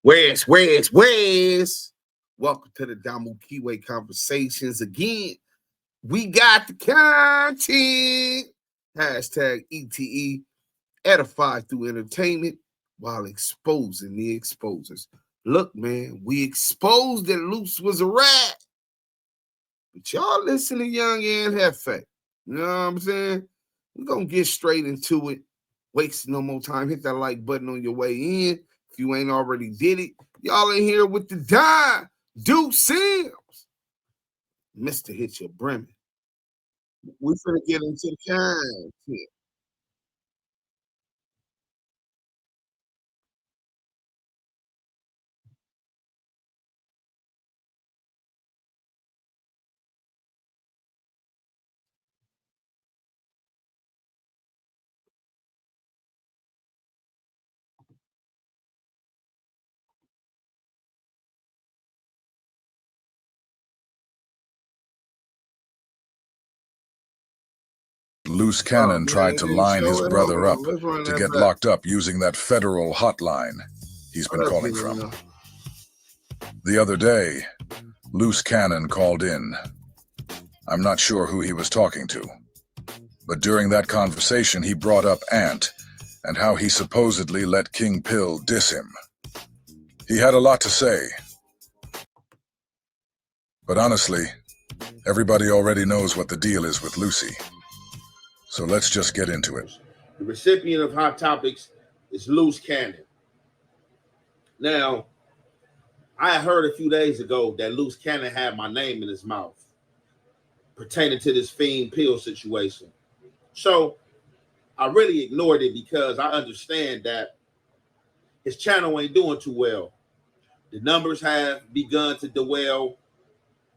Where's? Welcome to the Damu Kiwe Conversations again. We got the content. Hashtag ETE, edified through entertainment while exposing the exposers. Look, man, we exposed that Luce was a rat. But y'all listen to Young and Jefe. You know what I'm saying? We're going to get straight into it. Wasting no more time. Hit that like button on your way in. If you ain't already did it, y'all in here with the Duse M. Mr. Hit Your Bremen. We finna get into the content. Luce Cannon tried to line his brother up to get locked up using that federal hotline he's been calling from. The other day, Luce Cannon called in. I'm not sure who he was talking to, but during that conversation he brought up Ant and how he supposedly let King Pill diss him. He had a lot to say, but honestly, everybody already knows what the deal is with Lucy. So let's just get into it. The recipient of Hot Topics is Luce Cannon. Now, I heard a few days ago that Luce Cannon had my name in his mouth pertaining to this fiend pill situation. So I really ignored it because I understand that his channel ain't doing too well. The numbers have begun to dwell.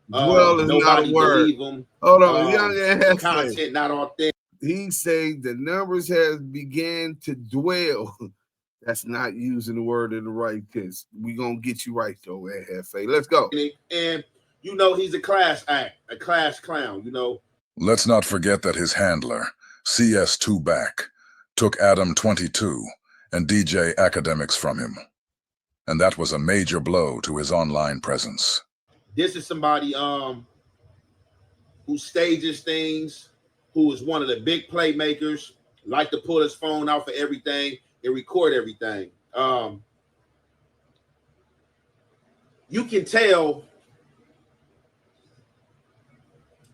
Nobody believe him. Hold on, Young and content not authentic. He say the numbers has began to dwell. That's not using the word in the right tense. We gonna get you right though, Jefe. Let's go. And you know he's a class act, a class clown. You know. Let's not forget that his handler, CS2 Back, took Adam 22 and DJ Academics from him, and that was a major blow to his online presence. This is somebody who stages things, who is one of the big playmakers, like to pull his phone out for everything and record everything. You can tell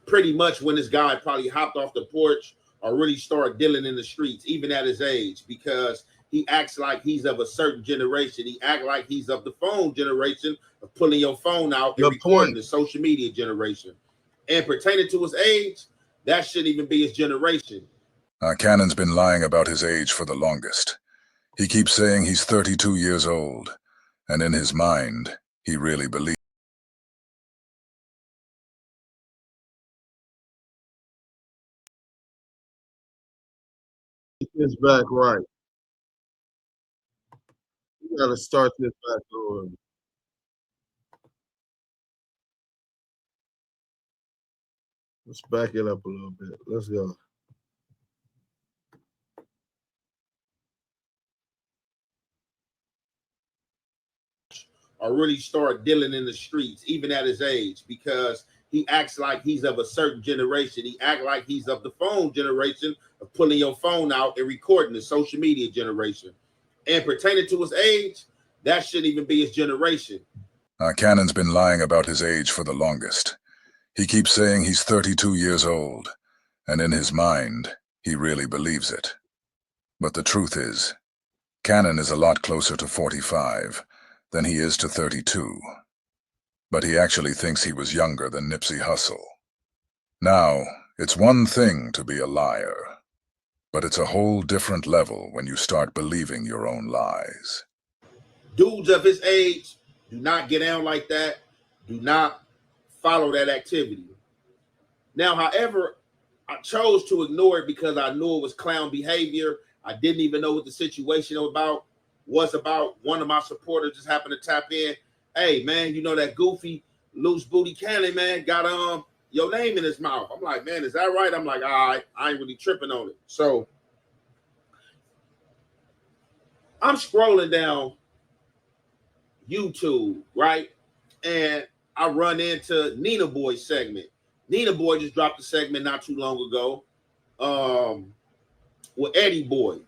pretty much when this guy probably hopped off the porch or really started dealing in the streets, even at his age, because he acts like he's of a certain generation. He acts like he's of the phone generation of pulling your phone out and recording the social media generation. And pertaining to his age, that shouldn't even be his generation. Cannon's been lying about his age for the longest. He keeps saying he's 32 years old, and in his mind, he really believes. Get this back right. You gotta start this back over. Let's back it up a little bit. Let's go. Or really start dealing in the streets, even at his age, because he acts like he's of a certain generation. He acts like he's of the phone generation of pulling your phone out and recording the social media generation. And pertaining to his age, that shouldn't even be his generation. Cannon's been lying about his age for the longest. He keeps saying he's 32 years old, and in his mind, he really believes it. But the truth is, Cannon is a lot closer to 45 than he is to 32. But he actually thinks he was younger than Nipsey Hussle. Now, it's one thing to be a liar, but it's a whole different level when you start believing your own lies. Dudes of his age do not get down like that, do not follow that activity. Now, however, I chose to ignore it because I knew it was clown behavior. I didn't even know what the situation was about. One of my supporters just happened to tap in. Hey, man, you know that goofy loose booty Cannon, man, got your name in his mouth. I'm like, man, is that right? I'm like, all right, I ain't really tripping on it. So I'm scrolling down YouTube, right? And I run into Nina Boy's segment. Nina Boy just dropped a segment not too long ago with Eddie Boy.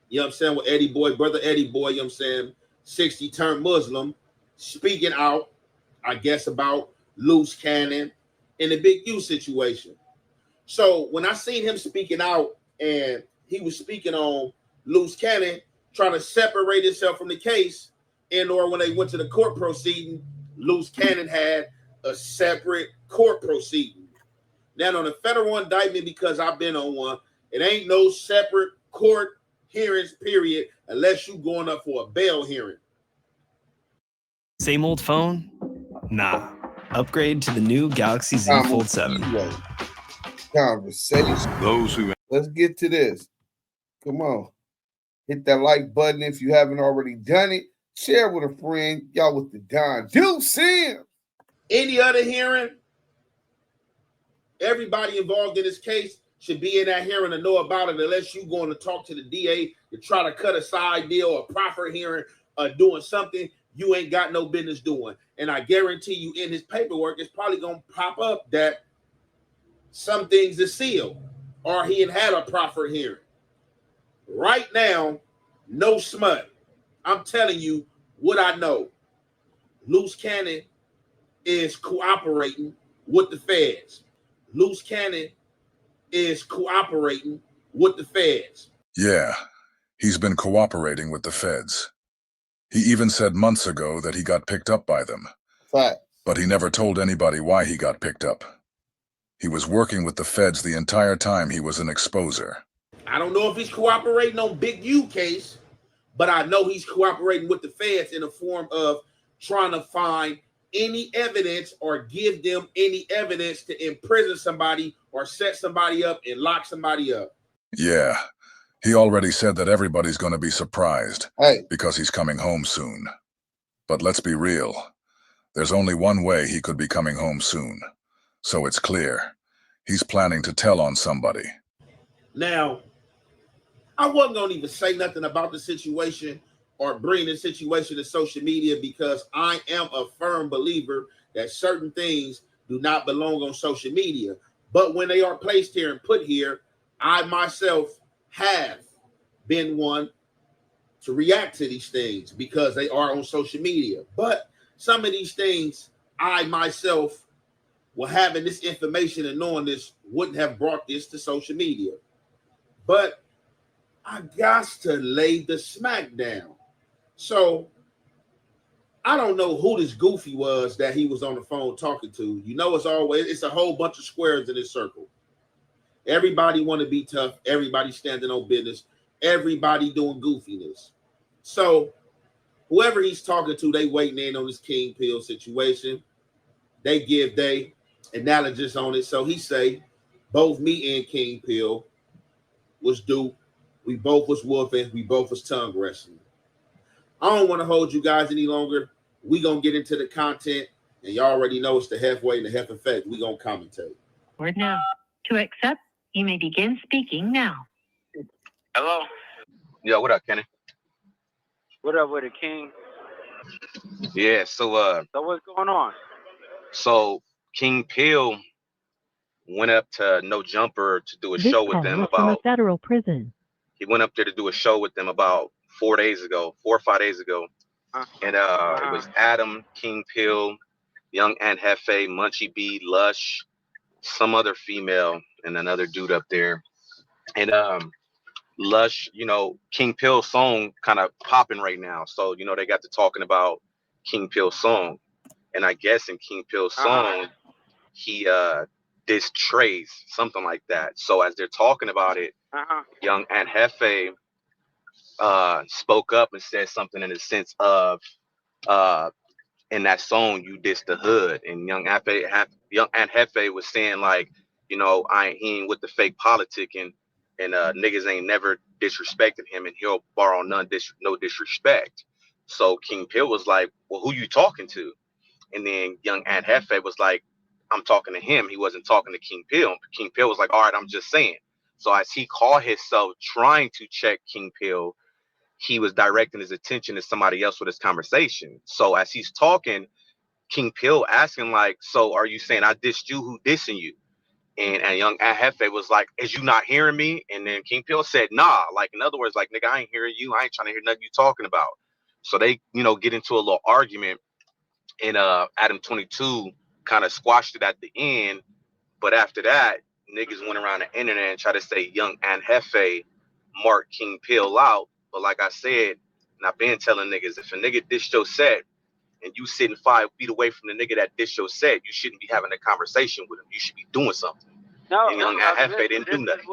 You know what I'm saying? With Eddie Boy, brother Eddie Boy, you know what I'm saying? 60 turned Muslim, speaking out, I guess, about Luce Cannon and the Big U situation. So when I seen him speaking out and he was speaking on Luce Cannon, trying to separate himself from the case, and or when they went to the court proceeding, Luce Cannon had a separate court proceeding. Now on a federal indictment, because I've been on one, it ain't no separate court hearings, period, unless you going up for a bail hearing. Same old phone? Nah. Upgrade to the new Galaxy Z Damu Fold 7. Kiwe Conversations. Let's get to this. Come on. Hit that like button if you haven't already done it. Share with a friend. Y'all with the Don Duse M. Any other hearing, everybody involved in this case should be in that hearing to know about it, unless you're going to talk to the DA to try to cut a side deal or proffer hearing or doing something you ain't got no business doing. And I guarantee you in his paperwork, it's probably going to pop up that some things are sealed or he had a proffer hearing. Right now, no smut. I'm telling you what I know. Luce Cannon is cooperating with the feds. Luce Cannon is cooperating with the feds. Yeah, he's been cooperating with the feds. He even said months ago that he got picked up by them. Fact. But he never told anybody why he got picked up. He was working with the feds the entire time he was an exposer. I don't know if he's cooperating on Big U case, but I know he's cooperating with the feds in the form of trying to find any evidence or give them any evidence to imprison somebody or set somebody up and lock somebody up. Yeah, he already said that everybody's going to be surprised because he's coming home soon. But let's be real. There's only one way he could be coming home soon. So it's clear. He's planning to tell on somebody. Now, I wasn't going to even say nothing about the situation or bring the situation to social media because I am a firm believer that certain things do not belong on social media. But when they are placed here and put here, I myself have been one to react to these things because they are on social media. But some of these things, I myself, well, having this information and knowing this, wouldn't have brought this to social media. But I got to lay the smack down. So I don't know who this goofy was that he was on the phone talking to. You know, it's a whole bunch of squares in this circle. Everybody want to be tough. Everybody standing on business. Everybody doing goofiness. So whoever he's talking to, they waiting in on this King Pill situation. They give their analysis on it. So he say, both me and King Pill was duped. We both was wolfing. We both was tongue wrestling. I don't want to hold you guys any longer. We going to get into the content. And y'all already know it's the halfway and the half effect. We going to commentate. Word now. To accept, you may begin speaking now. Hello? Yo, what up, Kenny? What up with it, King? Yeah, so what's going on? So King Pill went up to No Jumper to do a show with them about from a federal prison. He went up there to do a show with them about 4 or 5 days ago. And it was Adam, King Pill, Young and Jefe, Munchie B, Lush, some other female, and another dude up there. And Lush, you know, King Pill's song kind of popping right now. So, you know, they got to talking about King Pill's song. And I guess in King Pill's song, he dissed Trey's, something like that. So as they're talking about it, Young and Jefe spoke up and said something in the sense of in that song you dissed the hood. And Young and Jefe was saying, like, you know, he ain't with the fake politicking, and niggas ain't never disrespected him, and he'll borrow no disrespect. So King Pill was like, well, who you talking to? And then Young and Jefe was like, I'm talking to him. He wasn't talking to King Pill. King Pill was like, all right, I'm just saying. So as he called himself trying to check King Pill, he was directing his attention to somebody else with his conversation. So as he's talking, King Pill asking like, so are you saying I dissed you? Who dissing you? And young Jefe was like, is you not hearing me? And then King Pill said, nah. Like, in other words, like, nigga, I ain't hearing you. I ain't trying to hear nothing you talking about. So they, get into a little argument. And Adam 22 kind of squashed it at the end. But after that, niggas went around the internet and tried to say young Jefe marked King Pill out. But like I said, and I've been telling niggas, if a nigga dissed your set and you sitting 5 feet away from the nigga that dissed your set, you shouldn't be having a conversation with him. You should be doing something. No, and young Jefe didn't do nothing.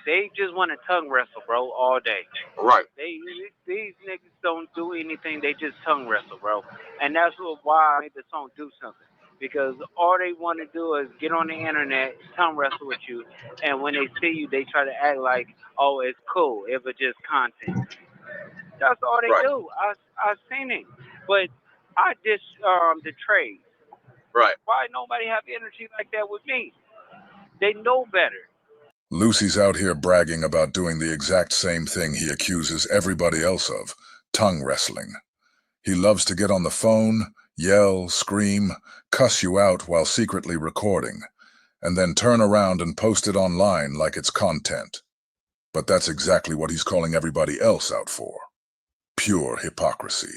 They just want to tongue wrestle, bro, all day. Right. These niggas don't do anything. They just tongue wrestle, bro. And that's why I made the song Do Something. Because all they want to do is get on the internet, tongue wrestle with you, and when they see you, they try to act like, oh, it's cool if it's just content. That's all they do. I've seen it. But I diss the Trey. Right. Why nobody have energy like that with me? They know better. Lucy's out here bragging about doing the exact same thing he accuses everybody else of, tongue wrestling. He loves to get on the phone, yell, scream, cuss you out while secretly recording, and then turn around and post it online like it's content. But that's exactly what he's calling everybody else out for. Pure hypocrisy.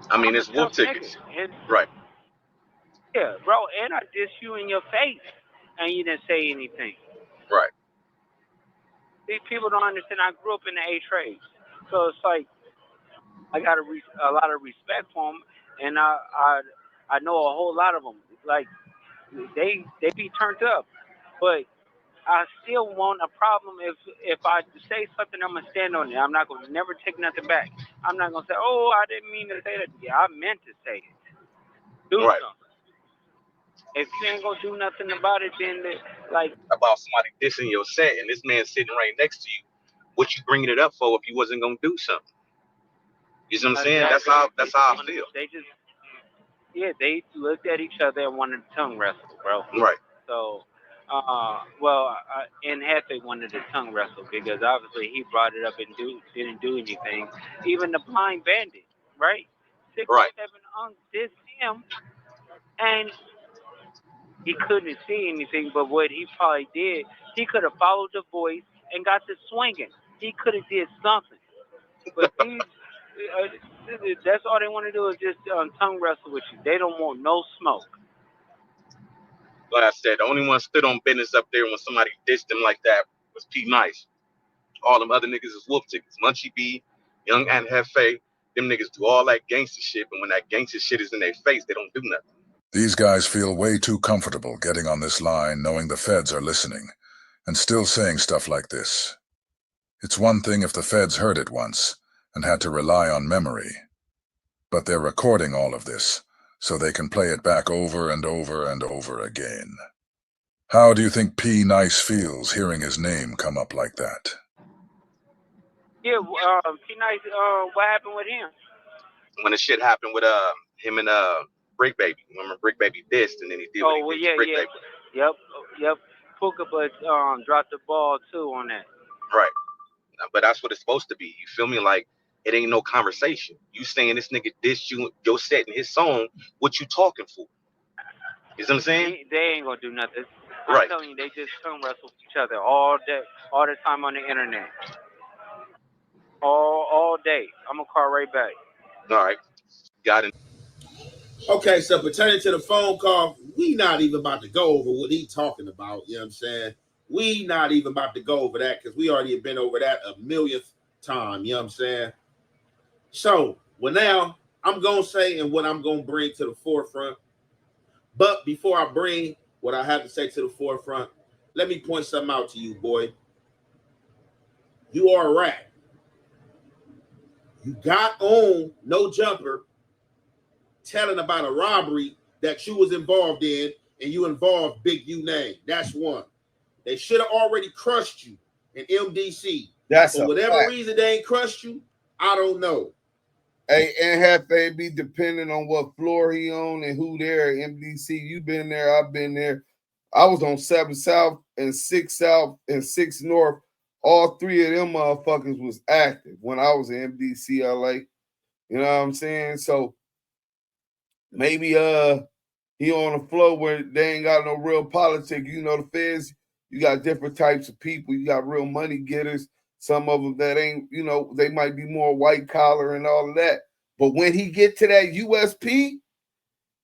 I mean, it's wolf tickets. Right. Yeah, bro, and I diss you in your face, and you didn't say anything. Right. These people don't understand. I grew up in the A trades, so it's like I got a lot of respect for them, and I know a whole lot of them. Like they be turned up, but I still want a problem if I say something, I'm gonna stand on it. I'm not gonna never take nothing back. I'm not gonna say, oh, I didn't mean to say that. Yeah, I meant to say it. Do something. If you ain't gonna do nothing about it, then like about somebody dissing your set, and this man sitting right next to you, what you bringing it up for if you wasn't gonna do something? You see what I'm saying? That's how I feel. They just they looked at each other and wanted to tongue wrestle, bro. Right. So, and Jefe wanted to tongue wrestle because obviously he brought it up and didn't do anything. Even the blind bandit, right? 6 or 7 dissed him, and he couldn't see anything. But what he probably did, he could have followed the voice and got to swinging. He could have did something. But these, that's all they want to do is just tongue wrestle with you. They don't want no smoke. Like I said, the only one stood on business up there when somebody dissed him like that was P Nice. All them other niggas is wolf tickets. Munchie B, Young and Jefe, them niggas do all that gangster shit, but when that gangster shit is in their face, they don't do nothing. These guys feel way too comfortable getting on this line knowing the feds are listening, and still saying stuff like this. It's one thing if the feds heard it once and had to rely on memory, but they're recording all of this so they can play it back over and over and over again. How do you think P Nice feels hearing his name come up like that? Yeah, P Nice, what happened with him? When the shit happened with him and Brick Baby. Remember Brick Baby dissed, and then he did what he did to Brick Baby. Yep. Puka but dropped the ball too on that. Right. But that's what it's supposed to be. You feel me? Like, it ain't no conversation. You saying this nigga dissed you, your set in his song, what you talking for? You see what I'm saying? They ain't gonna do nothing. I'm telling you, they just tongue wrestle with each other all day, all the time on the internet. All day. I'm gonna call right back. All right. Got it. Okay, so pertaining to the phone call, we not even about to go over what he talking about. You know what I'm saying? We not even about to go over that because we already have been over that a millionth time. You know what I'm saying? So, well, now I'm going to say and what I'm going to bring to the forefront. But before I bring what I have to say to the forefront, let me point something out to you, boy. You are a rat. You got on No Jumper telling about a robbery that you was involved in, and you involved Big U name. That's one. They should have already crushed you in MDC. That's for whatever reason they ain't crushed you. I don't know. Hey, and Jefe be depending on what floor he on and who there at MDC. You been there, I've been there. I was on 7 South and 6 South and 6 North all three of them motherfuckers was active when I was in MDCLA. You know what I'm saying? So maybe he on the floor where they ain't got no real politics. You know, the feds, you got different types of people. You got real money getters. Some of them that ain't, you know, they might be more white collar and all of that. But when he get to that USP,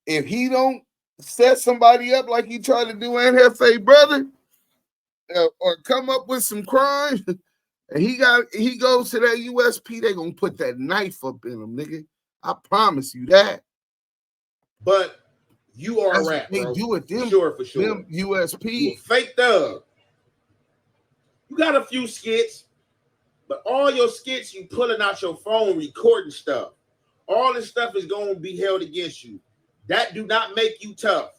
if he don't set somebody up like he tried to do in Jefe, brother, or come up with some crime, and he goes to that USP, they gonna put that knife up in him, nigga. I promise you that. But you are That's a rap, they bro. do it, them, For sure. Them USP. You a fake thug. You got a few skits, but all your skits, you pulling out your phone, recording stuff. All this stuff is going to be held against you. That do not make you tough.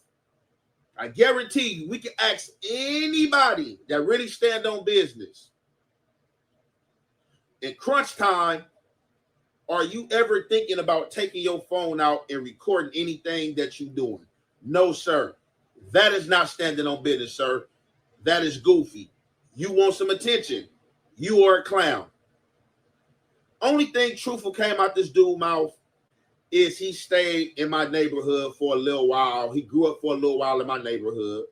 I guarantee you, we can ask anybody that really stand on business. In crunch time, are you ever thinking about taking your phone out and recording anything that you're doing? No, sir. That is not standing on business, sir. That is goofy. You want some attention. You are a clown. Only thing truthful came out this dude's mouth is he stayed in my neighborhood for a little while. He grew up for a little while in my neighborhood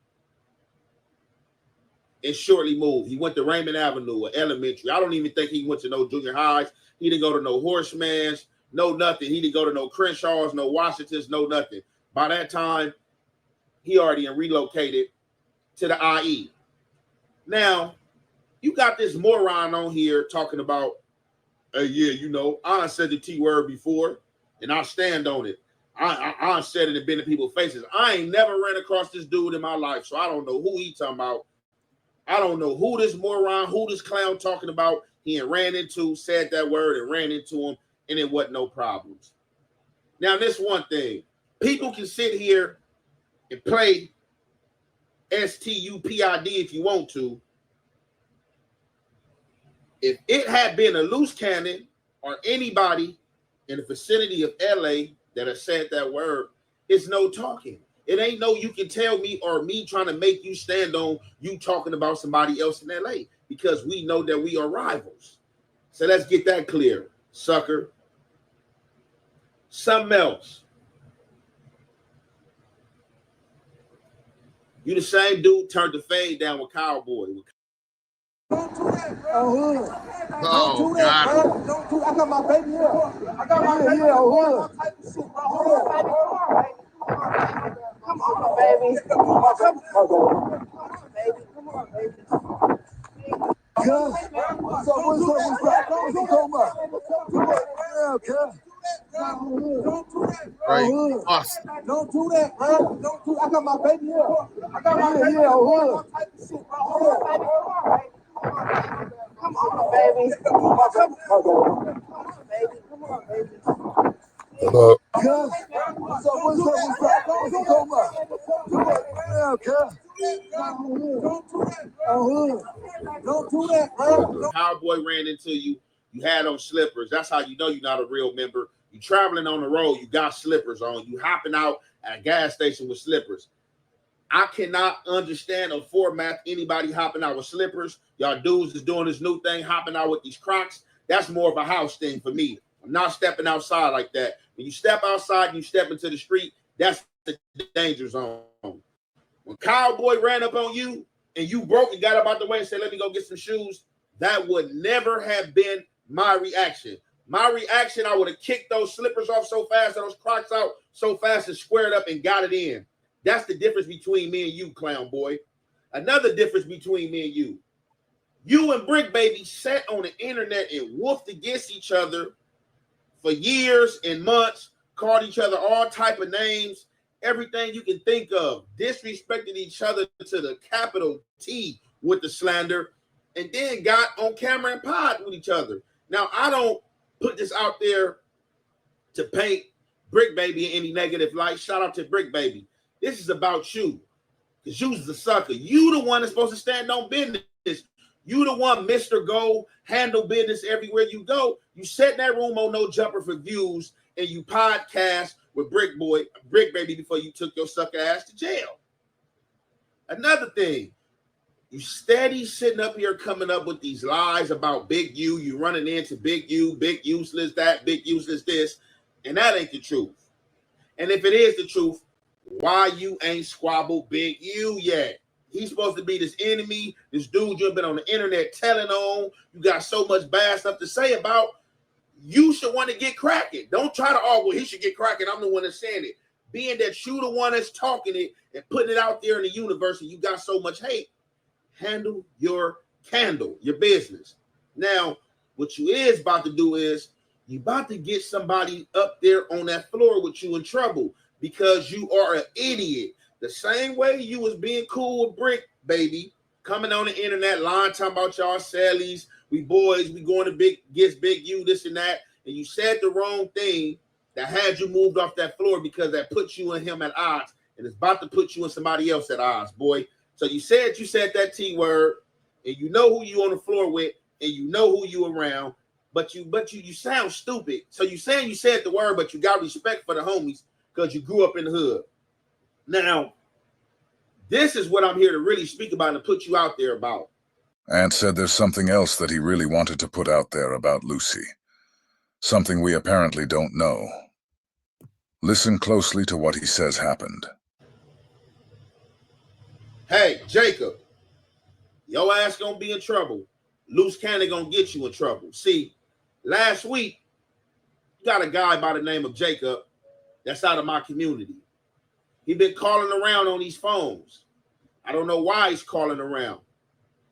and shortly moved. He went to Raymond Avenue, an elementary. I don't even think he went to no junior highs. He didn't go to no Horseman's, no nothing. He didn't go to no Crenshaw's, no Washington's, no nothing. By that time, he already relocated to the IE. Now, you got this moron on here talking about, yeah, you know, I said the T word before, and I stand on it. I said it and been in people's faces. I ain't never ran across this dude in my life, so I don't know who he talking about. I don't know who this moron, who this clown talking about. He had ran into, said that word and ran into him, and it wasn't no problems. Now, this one thing. People can sit here and play STUPID if you want to. If it had been a Luce Cannon or anybody in the vicinity of LA that has said that word, it's no talking. It ain't no you can tell me or me trying to make you stand on you talking about somebody else in LA because we know that we are rivals. So let's get that clear, sucker. Something else. You the same dude turned the fade down with Cowboy. Don't do that, bro. Oh, Don't do that, got bro. Don't do. I got my baby here. I got my baby here. All type of shit, bro. Hold on. Come on, baby. Come on, baby. Come on, baby. Cuz, what's up? Don't do that, bro. right. Awesome. Don't do that, bro. Don't do. I got my baby here. I got my baby here. All type of shit, bro. Hold on. Come on, baby. Come on, baby. Come on, baby. Hello. Cuz, what's up? Don't do that, bro. Don't do that, bro. Cowboy ran into you. You had on slippers. That's how you know you're not a real member. You traveling on the road. You got slippers on. You hopping out at a gas station with slippers. I cannot understand or format anybody hopping out with slippers. Y'all dudes is doing this new thing, hopping out with these Crocs. That's more of a house thing for me. I'm not stepping outside like that. When you step outside and you step into the street, that's the danger zone. When Cowboy ran up on you and you broke and got up out the way and said, let me go get some shoes, that would never have been my reaction. My reaction, I would have kicked those slippers off so fast and those Crocs out so fast and squared up and got it in. That's the difference between me and you, clown boy. Another difference between me and you. You and Brick Baby sat on the internet and woofed against each other for years and months, called each other all type of names, everything you can think of, disrespected each other to the capital T with the slander, and then got on camera and pod with each other. Now, I don't put this out there to paint Brick Baby in any negative light. Shout out to Brick Baby. This is about you, because you's the sucker. You the one that's supposed to stand on business. You the one, Mr. Go, handle business everywhere you go. You sat in that room on No Jumper for views, and you podcast with Brick Baby before you took your sucker ass to jail. Another thing, You steady sitting up here coming up with these lies about big U. You running into big U, big useless that, big useless this, and that ain't the truth. And if it is the truth, why you ain't squabbled big U yet? He's supposed to be this enemy, this dude you've been on the internet telling on. You got so much bad stuff to say about. You should want to get cracking. Don't try to argue, he should get cracking. I'm the one that's saying it. Being that you the one that's talking it and putting it out there in the universe and you got so much hate, handle your candle, your business. Now, what you is about to do is you about to get somebody up there on that floor with you in trouble because you are an idiot. The same way you was being cool with Brick, baby, coming on the internet, lying, talking about y'all sellies, we boys, we going to big U, this and that, and you said the wrong thing that had you moved off that floor because that put you and him at odds, and it's about to put you and somebody else at odds, boy. So you said that T word, and you know who you on the floor with, and you know who you around, but you sound stupid. So you saying you said the word, but you got respect for the homies because you grew up in the hood. Now, this is what I'm here to really speak about and put you out there about. Ant said there's something else that he really wanted to put out there about Lucy. Something we apparently don't know. Listen closely to what he says happened. Hey, Jacob, your ass gonna be in trouble. Luce Cannon gonna get you in trouble. See, last week, you got a guy by the name of Jacob that's out of my community. He been calling around on these phones. I don't know why he's calling around.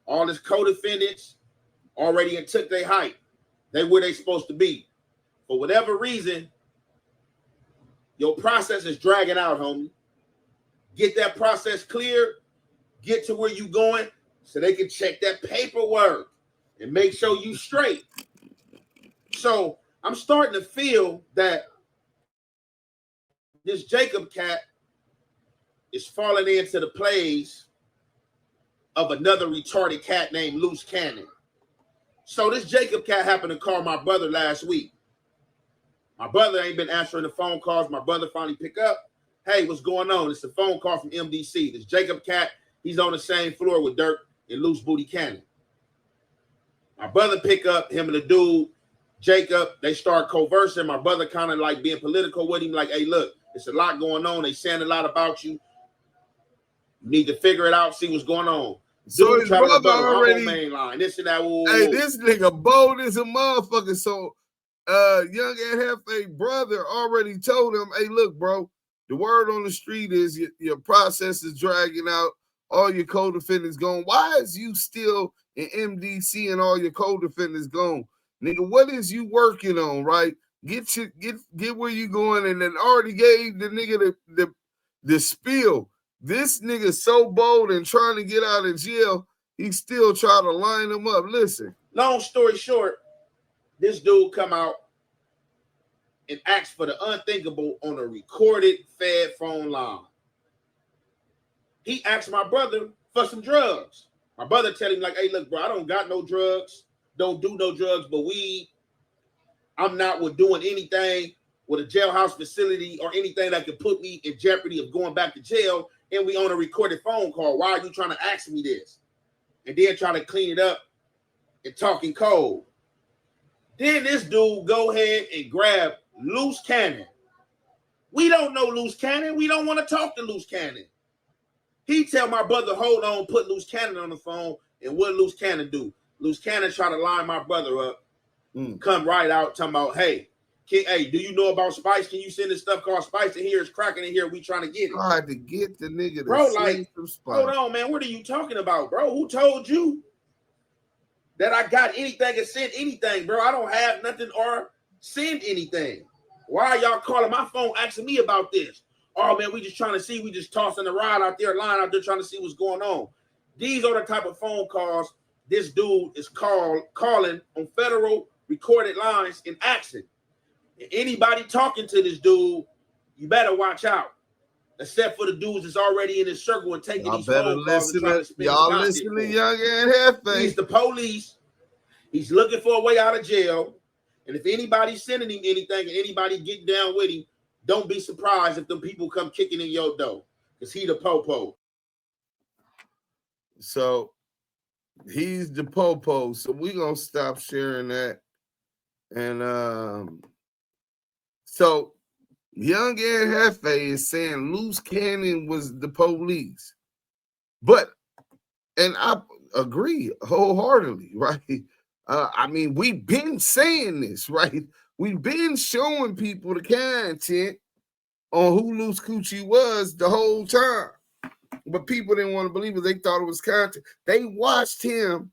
All his co-defendants already took their height. They where they supposed to be. For whatever reason, your process is dragging out, homie. Get that process clear. Get to where you going so they can check that paperwork and make sure you straight. So I'm starting to feel that this Jacob cat is falling into the plays of another retarded cat named Luce Cannon. So this Jacob cat happened to call my brother last week. My brother ain't been answering the phone calls. My brother finally picked up. Hey, what's going on? It's a phone call from MDC. This Jacob cat, he's on the same floor with Dirk and Loose Booty Cannon. My brother pick up, him and the dude, Jacob, they start conversing. My brother kind of like being political with him, like, hey, look, it's a lot going on. They saying a lot about you. You need to figure it out, see what's going on. So Dude, his brother already, main line, this and that. Whoa, hey, whoa. this nigga bold as a motherfucker. So young and Jefe brother already told him, hey, look, bro, the word on the street is your process is dragging out. All your co-defendants gone. Why is you still in MDC and all your co-defendants gone? Nigga, what is you working on, right? Get where you going, and then already gave the nigga the spiel. This nigga so bold and trying to get out of jail, he still trying to line them up. Listen. Long story short, this dude come out and ask for the unthinkable on a recorded Fed phone line. He asked my brother for some drugs. My brother tell him like, hey, look, bro, I don't got no drugs. Don't do no drugs but weed. I'm not with doing anything with a jailhouse facility or anything that could put me in jeopardy of going back to jail. And we on a recorded phone call. Why are you trying to ask me this? And then try to clean it up and talking cold. Then this dude go ahead and grab Luce Cannon. We don't know Luce Cannon. We don't want to talk to Luce Cannon. He tell my brother, hold on, put Luce Cannon on the phone. And what Luce Cannon do? Luce Cannon try to line my brother up. Come right out talking about, hey, do you know about Spice? Can you send this stuff called Spice in here? It's cracking in here. We trying to get it. Tried to get the nigga to bro, like, hold on, man. What are you talking about, bro? Who told you that I got anything and send anything, bro? I don't have nothing or send anything. Why are y'all calling my phone asking me about this? Oh, man, we just trying to see. We just tossing the rod out there, line out there trying to see what's going on. These are the type of phone calls this dude is calling on federal recorded lines in action. Anybody talking to this dude, you better watch out. Except for the dudes that's already in his circle and taking these phone calls and trying to spin y'all listen to young and Jefe. He's the police. He's looking for a way out of jail. And if anybody's sending him anything and anybody getting down with him, don't be surprised if them people come kicking in your door. Because he the popo. So He's the popo, so we're gonna stop sharing that. And so young and Jefe is saying Luce Cannon was the police. But and I agree wholeheartedly, right? I mean, we've been saying this, right? We've been showing people the content on who Luce Coochie was the whole time. But people didn't want to believe it. They thought it was content. They watched him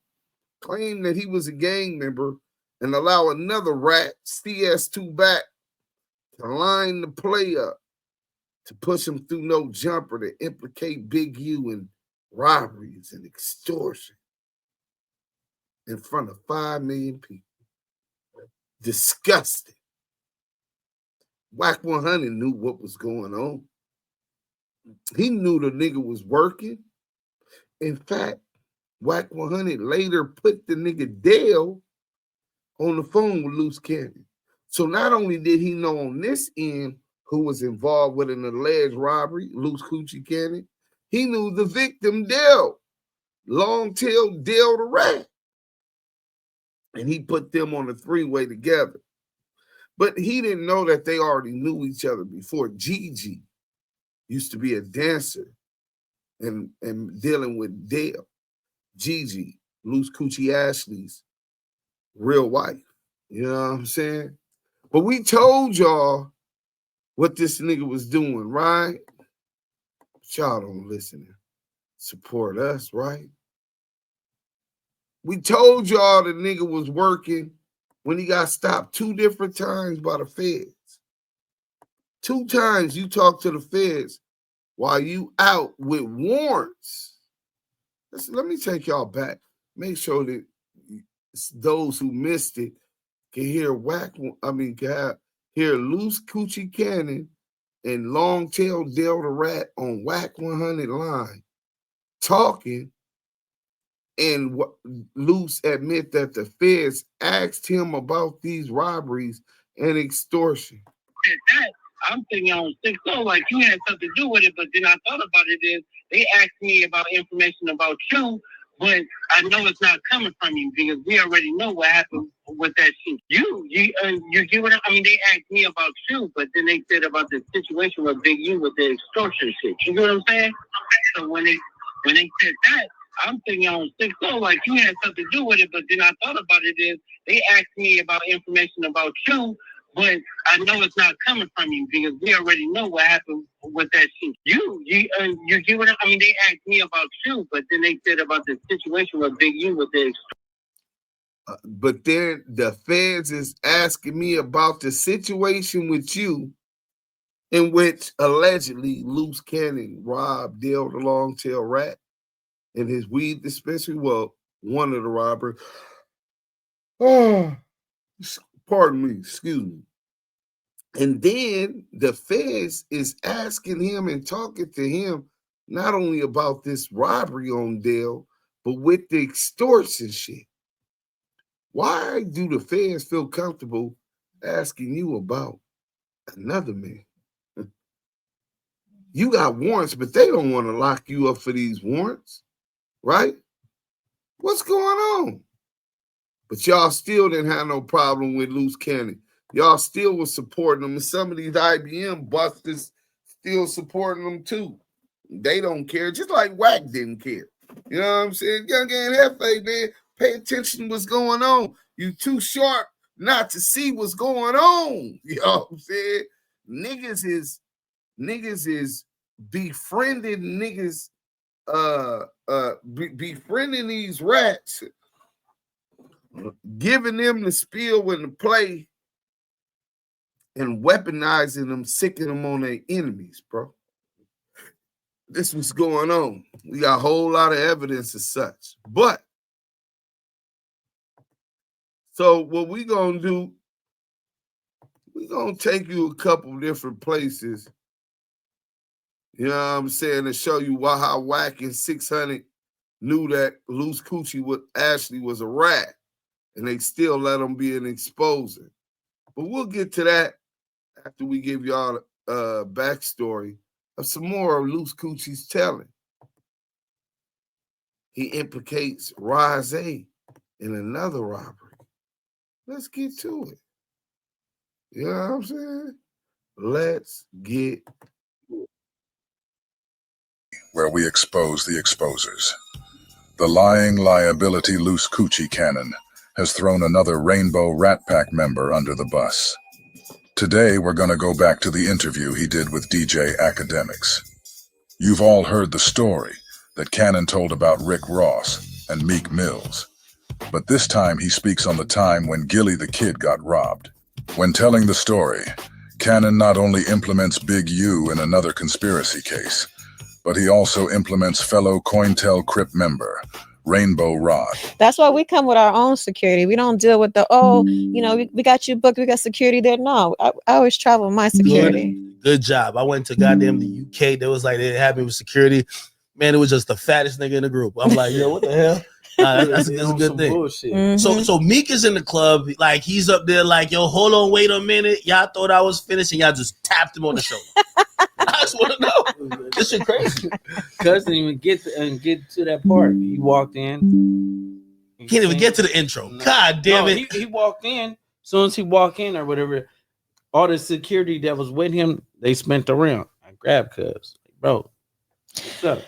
claim that he was a gang member and allow another rat, CS2 back, to line the play up to push him through no jumper to implicate Big U in robberies and extortion in front of 5 million people. Disgusting. Wack100 knew what was going on. He knew the nigga was working. In fact, Wack100 later put the nigga Dale on the phone with Luce Cannon. So not only did he know on this end who was involved with an alleged robbery, Luce Coochie Cannon, he knew the victim, Dale, long-tailed Dale the Rat. And he put them on a three-way together. But he didn't know that they already knew each other before. Gigi used to be a dancer and dealing with Dale. Gigi, Luce Coochie Ashley's real wife. You know what I'm saying? But we told y'all what this nigga was doing, right? But y'all don't listen and support us, right? We told y'all the nigga was working when he got stopped 2 different times by the feds. 2 times you talked to the feds while you out with warrants. Let me take y'all back. Make sure that those who missed it can hear hear Luce Coochie Cannon and Long-Tail Dale the Rat on Wack100 line talking, and Luce admit that the feds asked him about these robberies and extortion. I'm thinking on 6-0 like you had something to do with it, but then I thought about it is they asked me about information about you, but I know it's not coming from you because we already know what happened with that shit. You get what I mean? They asked me about you, but then they said about the situation with Big U with the extortion shit. You know what I'm saying? So when they said that, I'm thinking on 6-0 like you had something to do with it, but then I thought about it is they asked me about information about you, but I know it's not coming from you because we already know what happened with that shit. You get what I mean? They asked me about you, but then they said about the situation with Big U with the but then the feds is asking me about the situation with you in which allegedly Luce Cannon robbed Dale the Long-Tail Rat in his weed dispensary. Well, one of the robbers. Oh, pardon me, excuse me. And then the feds is asking him and talking to him not only about this robbery on Dale, but with the extortion shit. Why do the feds feel comfortable asking you about another man? You got warrants, but they don't want to lock you up for these warrants, right? What's going on? But y'all still didn't have no problem with Luce Cannon. Y'all still was supporting them. And some of these IBM busters still supporting them too. They don't care, just like Wack didn't care. You know what I'm saying? Young and Jefe, man, pay attention to what's going on. You too sharp not to see what's going on. You know what I'm saying? Niggas is befriending niggas, befriending these rats, giving them the spiel when to play, and weaponizing them, sicking them on their enemies, bro. This was going on. We got a whole lot of evidence of such. But, so what we gonna do, we gonna take you a couple different places, you know what I'm saying, to show you how Wack and 600 knew that Luce Coochie Ashley was a rat, and they still let him be an exposer. But we'll get to that after we give y'all a backstory of some more of Luce Coochie's telling. he implicates Rose in another robbery. Let's get to it. You know what I'm saying? Let's get where we expose the exposers. The lying liability Luce Cannon has thrown another Rainbow Rat Pack member under the bus. Today, we're going to go back to the interview he did with DJ Academics. You've all heard the story that Cannon told about Rick Ross and Meek Mills. But this time he speaks on the time when Gilly the Kid got robbed. When telling the story, Cannon not only implements Big U in another conspiracy case, but he also implements fellow Crip member, Rainbow Rod. That's why we come with our own security. We don't deal with the, we got you booked, we got security there. No, I always travel with my security. Good job. I went to goddamn the UK. They was like, they had me with security. Man, it was just the fattest nigga in the group. I'm like, yo, what the hell? That's a good thing. Mm-hmm. So Meek is in the club, like he's up there, like, yo, hold on, wait a minute. Y'all thought I was finished, and y'all just tapped him on the shoulder. I just want to know. This shit crazy. Cuz didn't even get to that part. He walked in. He can't even get to the intro. No. God damn it. He walked in. As soon as he walked in or whatever, all the security that was with him, they spent around. I grabbed Cuz. Bro, what's up?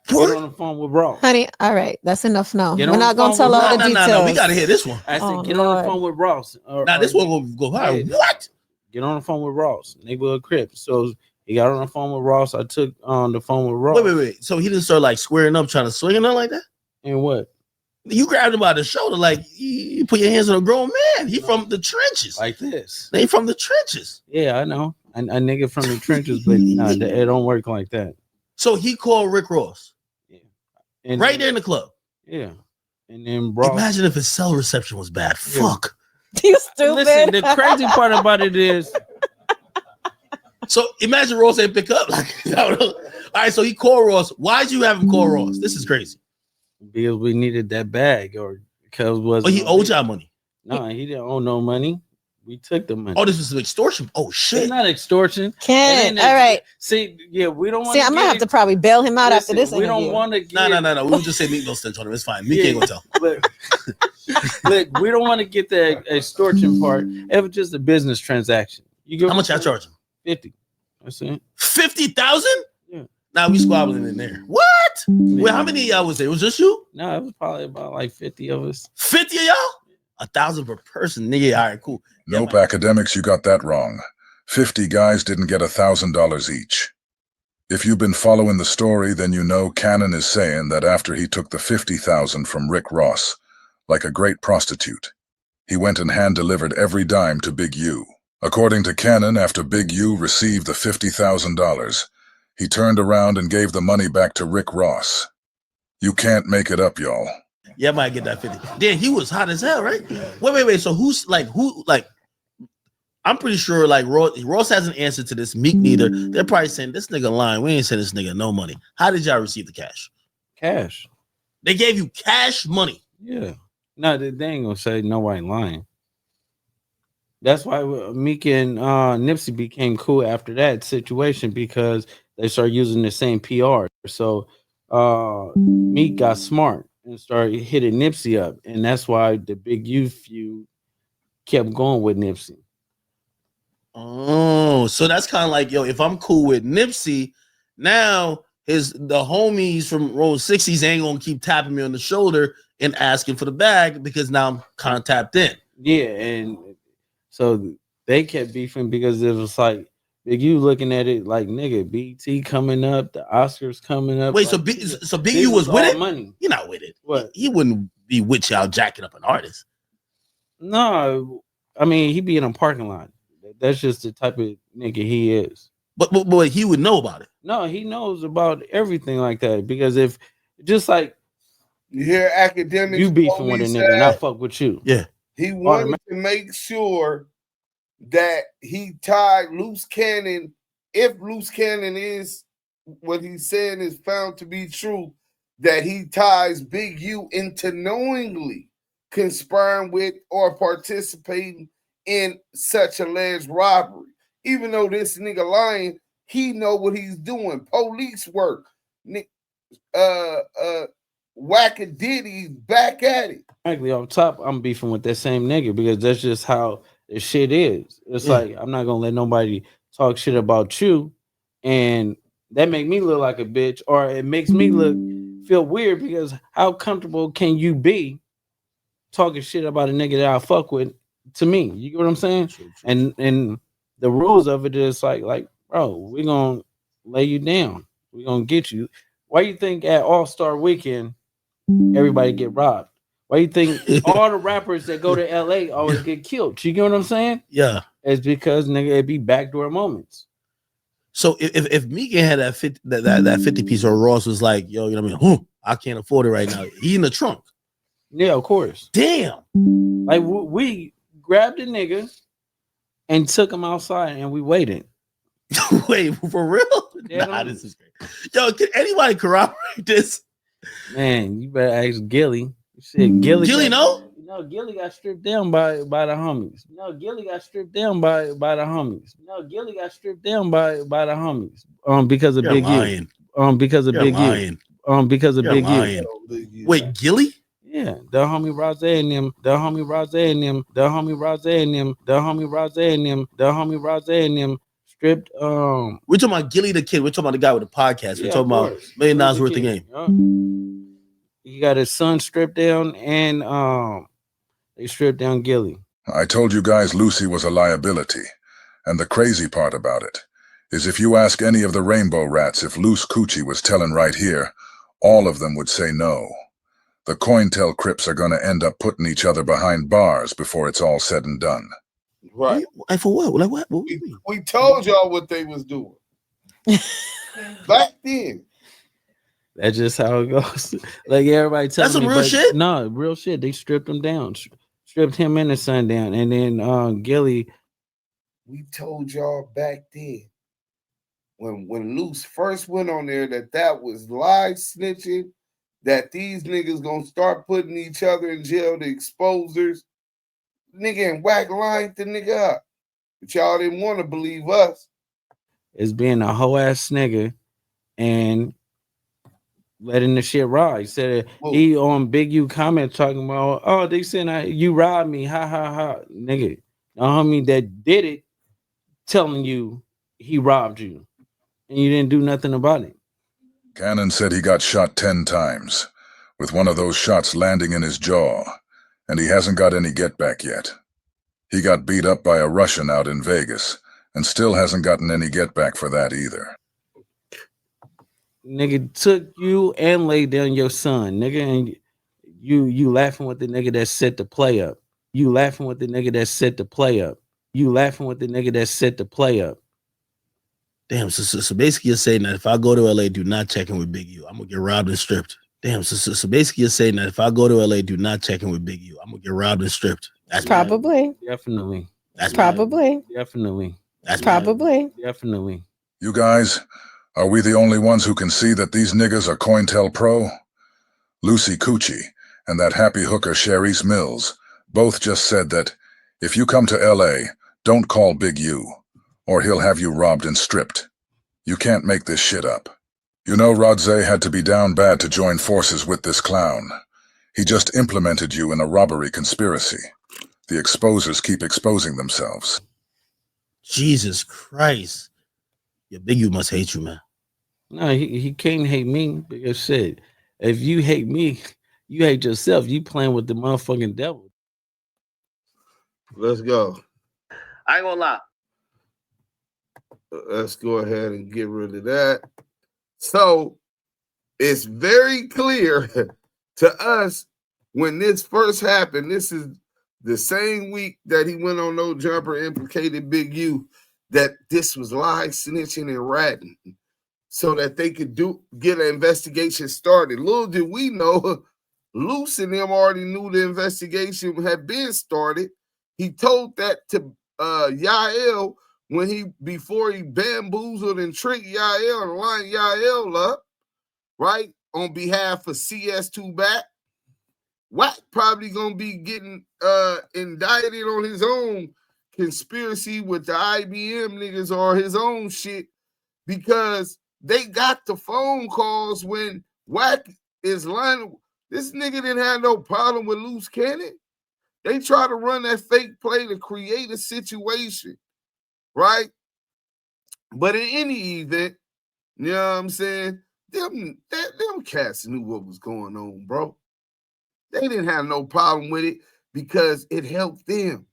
Get on the phone with Ross. Honey, all right. That's enough now. We're not going to tell all the details. No, we got to hear this one. I said, get on the phone with Ross. Now, this one will go high. What? Get on the phone with Ross. Neighborhood Crip. So he got on the phone with Ross. I took on the phone with Ross. Wait. So he didn't start like squaring up, trying to swing or like that? And what? You grabbed him by the shoulder, like you put your hands on a grown man. He from the trenches. Like this. They from the trenches. Yeah, I know. A nigga from the trenches, but nah, it don't work like that. So he called Rick Ross. And right there in the club. Yeah. And then bro. Imagine if his cell reception was bad. Yeah. Fuck. You stupid. Listen, the crazy part about it is. So imagine Ross ain't pick up. Like, all right, so he called Ross. Why'd you have him call Ross? This is crazy. Because we needed that bag, or because he owed y'all money. No, he didn't owe no money. We took the money. Oh, this was an extortion. Oh shit. It's not extortion. All right. See, yeah, we don't want to. See, I'm gonna have to probably bail him out after this. We don't want to. No. We just say Meek no stench on him. It's fine. Meek ain't gonna tell. Look, we don't want to get the extortion part. It was just a business transaction. How much I charge him? 50. That's it. 50,000? Yeah. Now we squabbling in there. What? Yeah. Wait, how many of y'all was there? Was just you? No, it was probably about like 50 of us. 50 of y'all? 1,000 per person, nigga. All right, cool. Nope, Academics, you got that wrong. 50 guys didn't get $1,000 each. If you've been following the story, then you know Cannon is saying that after he took the $50,000 from Rick Ross, like a great prostitute, he went and hand-delivered every dime to Big U. According to Cannon, after Big U received the $50,000, he turned around and gave the money back to Rick Ross. You can't make it up, y'all. Yeah, I might get that 50. Then he was hot as hell, right? Wait. So who? I'm pretty sure like Ross has an answer to this. Meek neither. They're probably saying this nigga lying. We ain't send this nigga no money. How did y'all receive the cash? Cash. They gave you cash money. Yeah. No, they ain't gonna say nobody lying. That's why Meek and Nipsey became cool after that situation, because they started using the same PR. So Meek got smart and started hitting Nipsey up, and that's why the Big U feud kept going with Nipsey. Oh, so that's kind of like, yo, if I'm cool with Nipsey, now the homies from Roll 60s ain't gonna keep tapping me on the shoulder and asking for the bag, because now I'm kind of tapped in. Yeah, and so they kept beefing because it was like Big U looking at it like, nigga, BT coming up, the Oscars coming up. Wait, like, so Big U was with it? Money. You're not with it. What? He wouldn't be with y'all jacking up an artist. No, I mean, he be in a parking lot. That's just the type of nigga he is. But he would know about it. No, he knows about everything like that, because if just like you hear Academics, you beefing with a nigga and I fuck with you. Yeah. He wanted to make sure that he tied Luce Cannon. If Luce Cannon is what he's saying is found to be true, that he ties Big U into knowingly conspiring with or participating in such alleged robbery. Even though this nigga lying, he know what he's doing. Police work. Wack and Diddy's back at it. Frankly, off top, I'm beefing with that same nigga because that's just how the shit is. It's like I'm not gonna let nobody talk shit about you, and that make me look like a bitch, or it makes me feel weird because how comfortable can you be talking shit about a nigga that I fuck with to me? You get what I'm saying? True. And the rules of it is like, bro, we gonna lay you down. We gonna get you. Why you think at All-Star Weekend everybody get robbed? Why you think all the rappers that go to LA always get killed? You get what I'm saying? Yeah. It's because nigga, it be backdoor moments. So if Megan had that 50 piece, or Ross was like, yo, you know what I mean? I can't afford it right now. He in the trunk. Yeah, of course. Damn. Like we grabbed the nigga and took him outside and we waited. Wait, for real? Nah, this is great. Yo, can anybody corroborate this? Man, you better ask Gilly. Shit, Gilly no? No, Gilly got stripped down by the homies. No, Gilly got stripped down by the homies. No, Gilly got stripped down by the homies. Because of You're Big lying. U. Because of You're Big lying. U. Because of You're Big lying. U. Wait, Gilly? Yeah, the homie Rose and them, the homie Rose and them, the homie Rose and them, the homie Rose and them, the homie Rose and them stripped. We're talking about Gilly the Kid. We're talking about the guy with the podcast. We're talking about $1 million worth of game. He got his son stripped down, and they stripped down Gilly. I told you guys Lucy was a liability, and the crazy part about it is if you ask any of the Rainbow Rats if Luce Coochie was telling right here, all of them would say no. The COINTEL Crips are going to end up putting each other behind bars before it's all said and done. Right. And for what? Like what? We told y'all what they was doing back then. That's just how it goes. Like everybody telling me. That's some real shit? No, real shit. They stripped him down. Stripped him and the son down. And then Gilly. We told y'all back then when Luce first went on there that was live snitching, that these niggas gonna start putting each other in jail, the exposers. Nigga and Wack lined the nigga up. But y'all didn't want to believe us. It's being a hoe ass nigga and letting the shit ride. He said he on Big U comment talking about, oh, they said you robbed me, ha ha ha. Nigga, the homie that did it telling you he robbed you and you didn't do nothing about it. Cannon said he got shot 10 times, with one of those shots landing in his jaw, and he hasn't got any get back yet. He got beat up by a Russian out in Vegas, and still hasn't gotten any get back for that either. Nigga took you and laid down your son, nigga, and you laughing with the nigga that set the play up. You laughing with the nigga that set the play up. You laughing with the nigga that set the play up. Damn, so basically you're saying that if I go to LA, do not check in with Big U, I'm gonna get robbed and stripped. Damn, so basically you're saying that if I go to LA, do not check in with Big U, I'm gonna get robbed and stripped. That's probably. Definitely. That's probably. Definitely. That's probably. Definitely. You guys, are we the only ones who can see that these niggas are COINTEL Pro? Lucy Coochie and that happy hooker Sharice Mills both just said that if you come to LA, don't call Big U, or he'll have you robbed and stripped. You can't make this shit up. You know Rodze had to be down bad to join forces with this clown. He just implemented you in a robbery conspiracy. The exposers keep exposing themselves. Jesus Christ. Yeah, Big U must hate you, man. No, he can't hate me because shit, if you hate me, you hate yourself. You playing with the motherfucking devil. Let's go. I ain't gonna lie. Let's go ahead and get rid of that. So it's very clear to us when this first happened. This is the same week that he went on No Jumper, implicated Big U, that this was live snitching and ratting so that they could get an investigation started. Little did we know, Luce and them already knew the investigation had been started. He told that to Yael before he bamboozled and tricked Yael and lined Yael up, right, on behalf of CS2 back. Wack probably gonna be getting indicted on his own conspiracy with the IBM niggas or his own shit, because they got the phone calls when Wack is lying. This nigga didn't have no problem with Luce Cannon. They try to run that fake play to create a situation, right? But in any event, you know what I'm saying? Them cats knew what was going on, bro. They didn't have no problem with it because it helped them.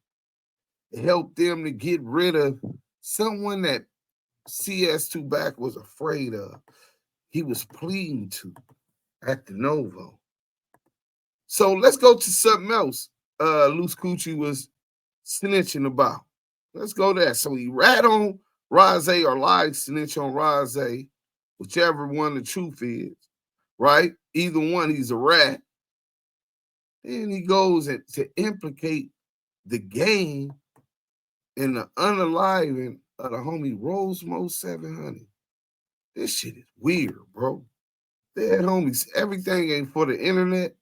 It helped them to get rid of someone that CS2 Back was afraid of. He was pleading to at the Novo. So let's go to something else Luce Coochie was snitching about. Let's go there. So he rat on Rose or lied snitch on Rose, whichever one the truth is, right? Either one, he's a rat. Then he goes to implicate the gang in the unaliving of the homie Rosemo 700. This shit is weird, bro. They had homies. Everything ain't for the internet.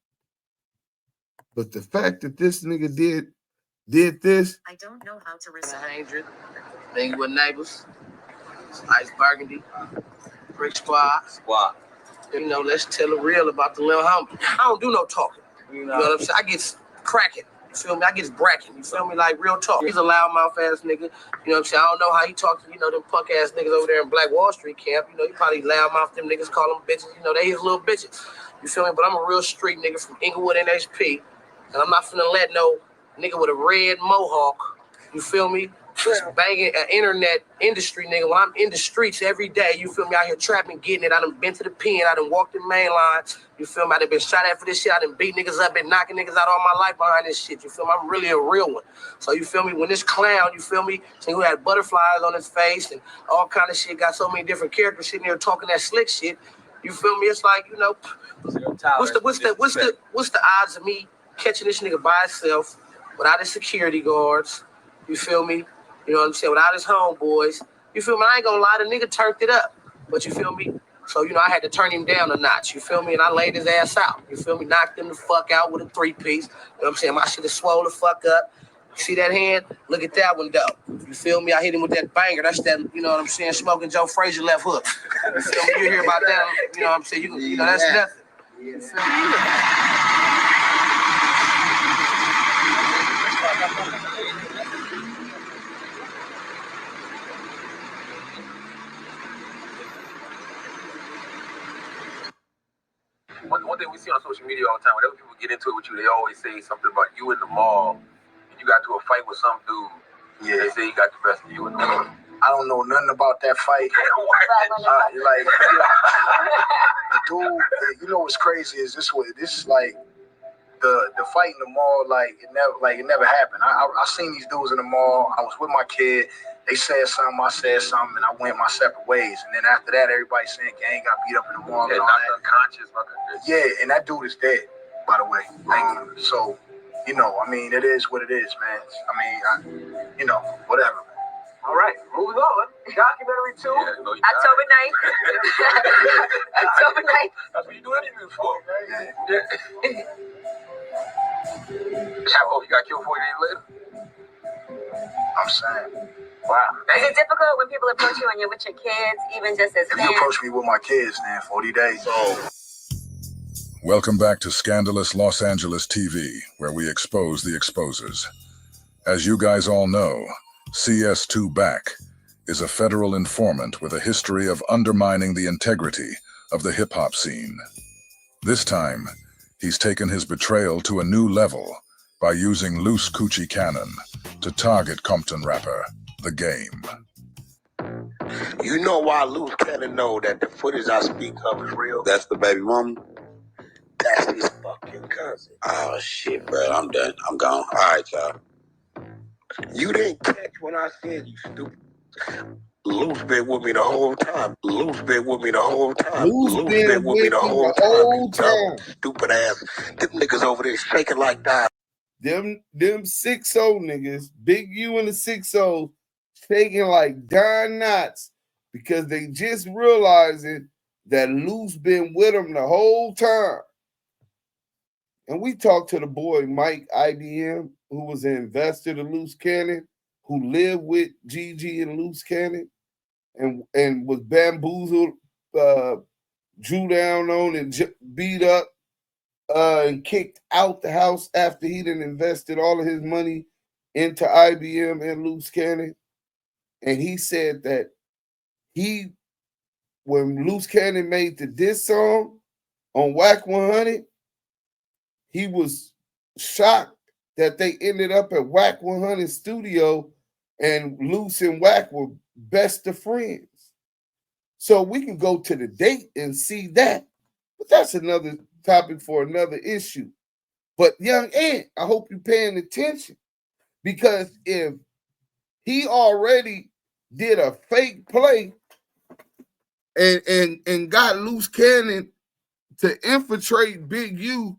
But the fact that this nigga did this. I don't know how to resolve. Thing with neighbors. Ice Burgundy. Brick Squad. You know, let's tell the real about the little homie. I don't do no talking. You know what I'm saying? I get cracking. You feel me? I get bracking. You feel me? Like real talk. He's a loudmouth ass nigga. You know what I'm saying? I don't know how he talks to, them punk ass niggas over there in Black Wall Street camp. He probably loudmouth them niggas, call them bitches. They his little bitches. You feel me? But I'm a real street nigga from Inglewood NHP. And I'm not finna let no nigga with a red mohawk, you feel me? Just banging an internet industry nigga. When I'm in the streets every day, you feel me? Out here trapping, getting it. I done been to the pen. I done walked the main line. You feel me? I done been shot at for this shit. I done beat niggas up, been knocking niggas out all my life behind this shit. You feel me? I'm really a real one. So you feel me? When this clown, you feel me? Who had butterflies on his face and all kind of shit, got so many different characters sitting there talking that slick shit. You feel me? It's like, what's the odds of me catching this nigga by himself without his security guards? You feel me? You know what I'm saying? Without his homeboys. You feel me? I ain't gonna lie, the nigga turned it up. But you feel me? So, I had to turn him down a notch. You feel me? And I laid his ass out. You feel me? Knocked him the fuck out with a 3-piece. You know what I'm saying? My shit is swole the fuck up. You see that hand? Look at that one, though. You feel me? I hit him with that banger. That's that, you know what I'm saying, Smoking Joe Frazier left hook. You feel me? You hear about that, you know what I'm saying? That's nothing. You feel me? One thing we see on social media all the time, whenever people get into it with you, they always say something about you in the mall, and you got to a fight with some dude. Yeah. They say he got the best of you in the mall. I don't know nothing about that fight. The dude, what's crazy is this is like the fight in the mall, it never happened. I seen these dudes in the mall. I was with my kid. They said something, I said something, and I went my separate ways. And then after that, everybody saying gang got beat up in the mall. Yeah, and all knocked that. unconscious. Yeah, and that dude is dead, by the way. So, it is what it is, man. Whatever. All right, moving on. Documentary 2. Yeah, October 9th. October 9th. That's what you do interviews for, man. Yeah. You got killed 40 days later? I'm saying. Wow. Is it difficult when people approach you and you're with your kids, even just as fans? If you approach me with my kids, man, 40 days. Welcome back to Scandalous Los Angeles TV, where we expose the exposers. As you guys all know, CS2 Back is a federal informant with a history of undermining the integrity of the hip-hop scene. This time, he's taken his betrayal to a new level by using Luce Cannon to target Compton rapper The Game. You know why Luce Cannon know that the footage I speak of is real? That's the baby mama? That's his fucking cousin. Oh shit, bro, I'm done. I'm gone. All right, y'all. You didn't catch when I said you stupid. Luce been with me the whole time. Luce been with me the whole time. Luce been with me the whole time. Stupid ass. Them niggas over there shaking like that. Them 6-0 niggas, Big U and the 6-0, shaking like Don Knotts because they just realizing that Luce been with them the whole time. And we talked to the boy Mike IBM, who was an investor to Luce Cannon, who lived with GG and Luce Cannon, and was bamboozled, drew down on and beat up and kicked out the house after he done invested all of his money into IBM and Luce Cannon. And he said that when Luce Cannon made the diss song on Wack100, he was shocked that they ended up at Wack100 studio and Luce and Wack were best of friends. So we can go to the date and see that. But that's another topic for another issue. But young Ant, I hope you're paying attention, because if he already did a fake play and got Luce Cannon to infiltrate Big U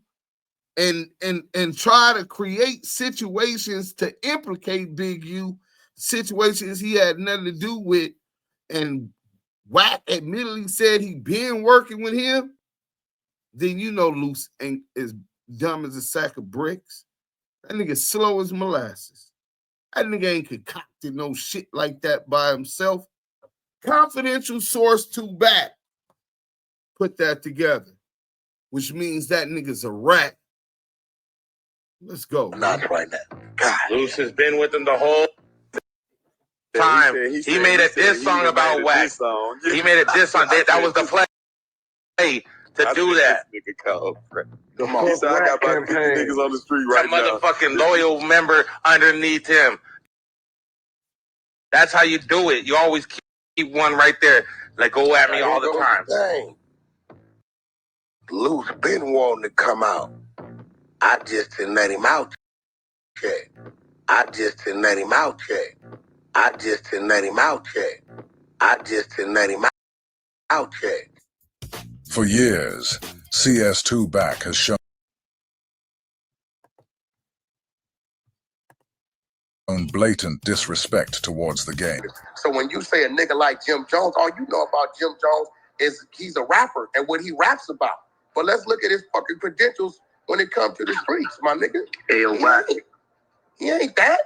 and try to create situations to implicate Big U, situations he had nothing to do with, and Wack admittedly said he been working with him, then you know Luce ain't as dumb as a sack of bricks. That nigga slow as molasses. That nigga ain't concocted no shit like that by himself. Confidential source to back put that together, which means that nigga's a rat. Let's go. Not right now. God. Luce has been with him the whole time. He made a diss song about Wack. He made a diss song. That was the play to do that. Come on. I got about 50 niggas on the street right now. Some motherfucking loyal member underneath him. That's how you do it. You always keep one right there. Like, go at me all the time. Dang. Luce been wanting to come out. I just didn't let him out yet. I just didn't let him out yet. I just didn't let him out yet. I just didn't let him out yet. For years, CS2 Back has shown blatant disrespect towards the game. So when you say a nigga like Jim Jones, all you know about Jim Jones is he's a rapper and what he raps about. But let's look at his fucking credentials when it comes to the streets, my nigga. Hey, Wack. He ain't that.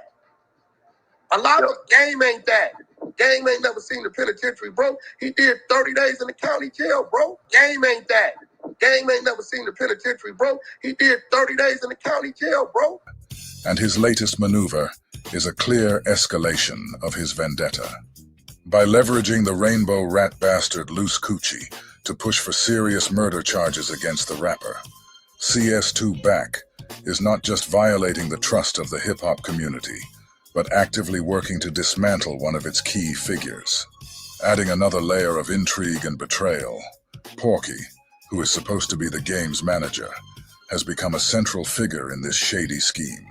A lot of Game ain't that. Game ain't never seen the penitentiary, bro. He did 30 days in the county jail, bro. Game ain't that. Game ain't never seen the penitentiary, bro. He did 30 days in the county jail, bro. And his latest maneuver is a clear escalation of his vendetta. By leveraging the rainbow rat bastard Luce Coochie to push for serious murder charges against the rapper, CS2 Back is not just violating the trust of the hip-hop community, but actively working to dismantle one of its key figures. Adding another layer of intrigue and betrayal, Porky, who is supposed to be the game's manager, has become a central figure in this shady scheme.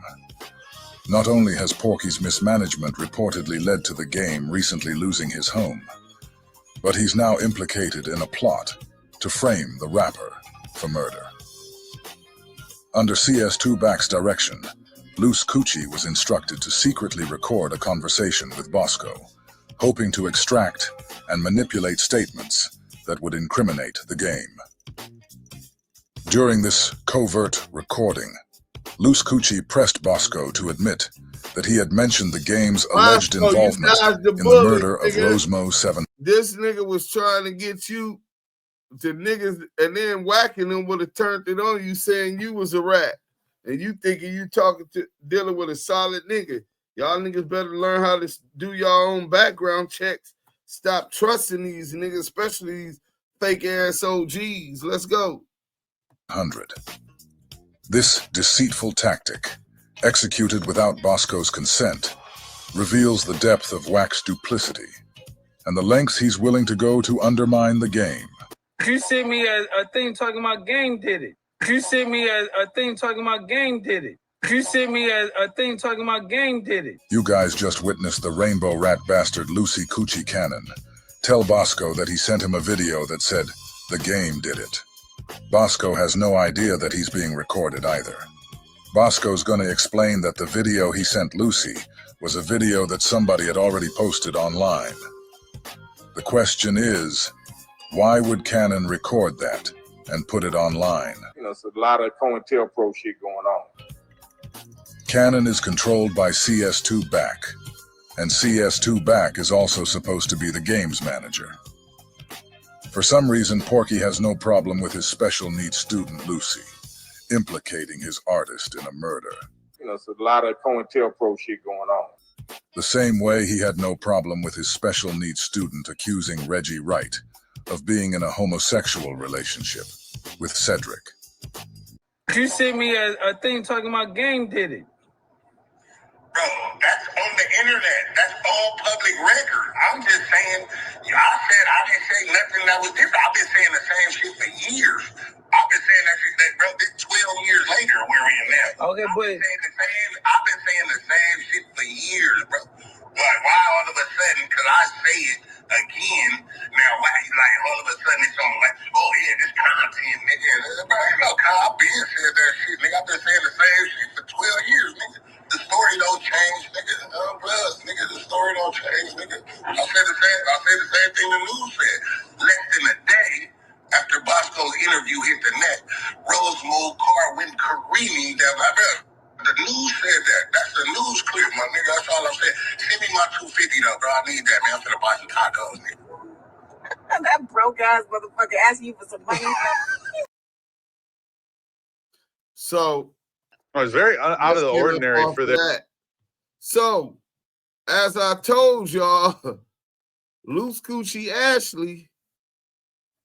Not only has Porky's mismanagement reportedly led to the game recently losing his home, but he's now implicated in a plot to frame the rapper for murder. Under CS2 Back's direction, Luce Coochie was instructed to secretly record a conversation with Bosco, hoping to extract and manipulate statements that would incriminate the game. During this covert recording, Luce Coochie pressed Bosco to admit that he had mentioned the game's alleged involvement in the murder of Rosemo 7. This nigga was trying to get you to niggas, and then whacking them would have turned it on you, saying you was a rat, and you thinking you dealing with a solid nigga. Y'all niggas better learn how to do your own background checks. Stop trusting these niggas, especially these fake ass OGs. Let's go. 100. This deceitful tactic, executed without Bosco's consent, reveals the depth of Wack's duplicity and the lengths he's willing to go to undermine the game. You sent me a thing talking about Game did it. You sent me a thing talking about Game did it. You sent me a thing talking about Game did it. You guys just witnessed the rainbow rat bastard Luce Cannon tell Bosco that he sent him a video that said, "The game did it." Bosco has no idea that he's being recorded either. Bosco's gonna explain that the video he sent Lucy was a video that somebody had already posted online. The question is, why would Cannon record that and put it online? You know, it's a lot of COINTELPRO shit going on. Cannon is controlled by CS2 Back, and CS2 Back is also supposed to be the game's manager. For some reason, Porky has no problem with his special needs student, Lucy, implicating his artist in a murder. You know, it's a lot of COINTELPRO shit going on. The same way he had no problem with his special needs student accusing Reggie Wright of being in a homosexual relationship with Cedric. You sent me a thing talking about Game did it. Bro, that's on the internet. That's all public record. I'm just saying, I didn't say nothing that was different. I've been saying the same shit for years. I've been saying that shit, bro, this 12 years later, where we in now. Okay, but I've been saying the same shit for years, bro. But why all of a sudden, because I say it again, now why, like, all of a sudden it's on, like, oh yeah, this content, nigga. Bro, you know, I've been saying that shit, nigga. I've been saying the same shit for 12 years, nigga. The story don't change, nigga. Nigga, the story don't change, nigga. I said the same thing the news said. Less than a day after Bosco's interview hit the net, Rose Mold car went careening down my road. The news said that. That's the news clip, my nigga. That's all I'm saying. Send me my $250 though, bro. I need that, man. I'm finna buy some tacos, nigga. That broke ass motherfucker asking you for some money. So it's very out of the ordinary for that. So, as I told y'all, Luce Coochie Ashley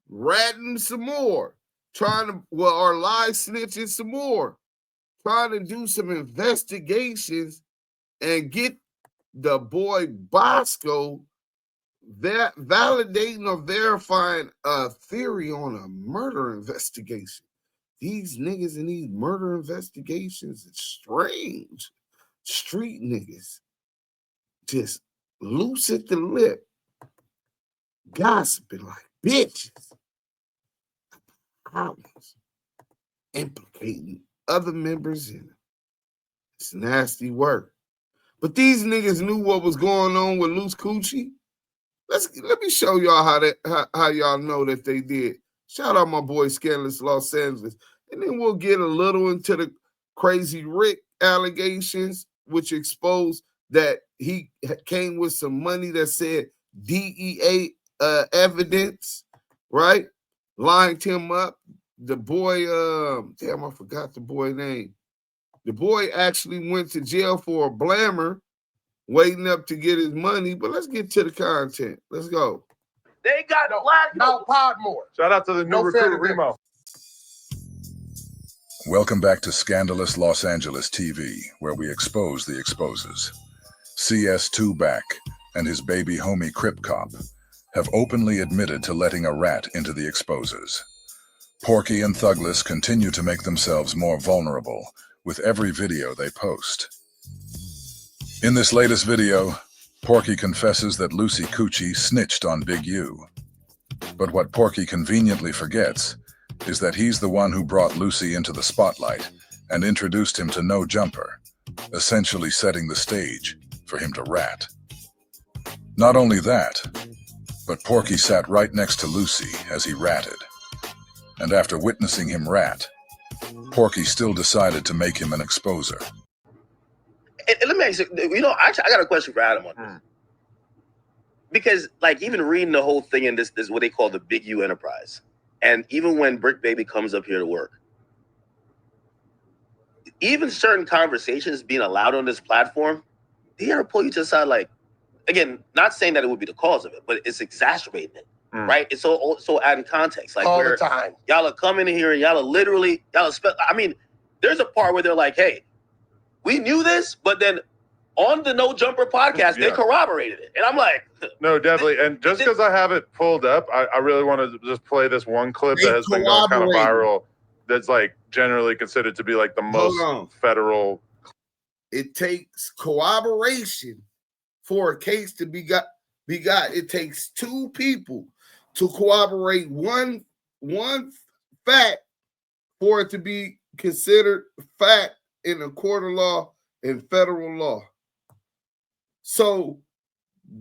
ratting some more, or lie snitching some more, trying to do some investigations and get the boy Bosco that validating or verifying a theory on a murder investigation. These niggas in these murder investigations, it's strange. Street niggas just loose at the lip, gossiping like bitches. Problems implicating other members in it. It's nasty work. But these niggas knew what was going on with Luce Coochie. Let me show y'all how y'all know that they did. Shout out my boy Scandalous Los Angeles. And then we'll get a little into the Crazy Rick allegations, which exposed that he came with some money that said DEA evidence, right? Lined him up. The boy, damn, I forgot the boy name. The boy actually went to jail for a blammer, waiting up to get his money. But let's get to the content. Let's go. They got black Mount Podmore. Shout out to the new recruit, Remo. Welcome back to Scandalous Los Angeles TV, where we expose the exposers. CS2 Back and his baby homie Crip Cop have openly admitted to letting a rat into the exposers. Porky and Thugless continue to make themselves more vulnerable with every video they post. In this latest video, Porky confesses that Luce Coochie snitched on Big U. But what Porky conveniently forgets is that he's the one who brought Luce into the spotlight and introduced him to No Jumper, essentially setting the stage for him to rat. Not only that, but Porky sat right next to Luce as he ratted. And after witnessing him rat, Porky still decided to make him an exposer. And let me ask you, actually, I got a question for Adam on this. Because, like, even reading the whole thing in this what they call the Big U Enterprise, and even when Brick Baby comes up here to work, even certain conversations being allowed on this platform, they gotta pull you to the side, like, again, not saying that it would be the cause of it, but it's exacerbating it, right? It's so adding context. Like, all the time. Y'all are coming in here and I mean, there's a part where they're like, hey, we knew this, but then on the No Jumper podcast, they corroborated it. And I'm like... No, definitely. And just because I have it pulled up, I really want to just play this one clip that has been going kind of viral that's, like, generally considered to be, like, the most federal... It takes corroboration for a case to be got. It takes two people to corroborate one fact for it to be considered fact in a court of law and federal law. So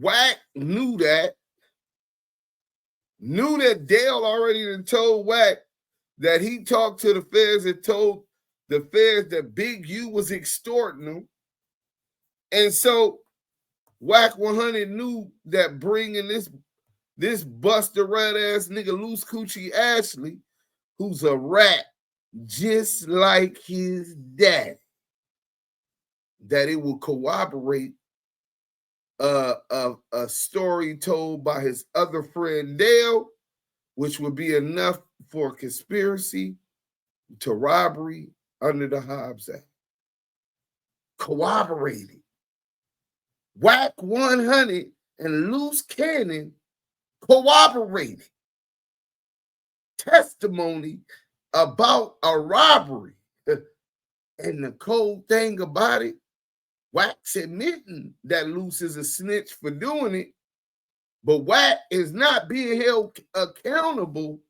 Wack knew that Dale already told Wack that he talked to the feds and told the feds that Big U was extorting them. And so Wack100 knew that bringing this buster rat ass nigga Luce Coochie Ashley, who's a rat, just like his dad, that it will corroborate a story told by his other friend Dale, which would be enough for conspiracy to robbery under the Hobbs Act. Corroborated. Wack100 and Luce Cannon corroborated testimony about a robbery. And the cold thing about it, Wack's admitting that Luce is a snitch for doing it, but Wack is not being held accountable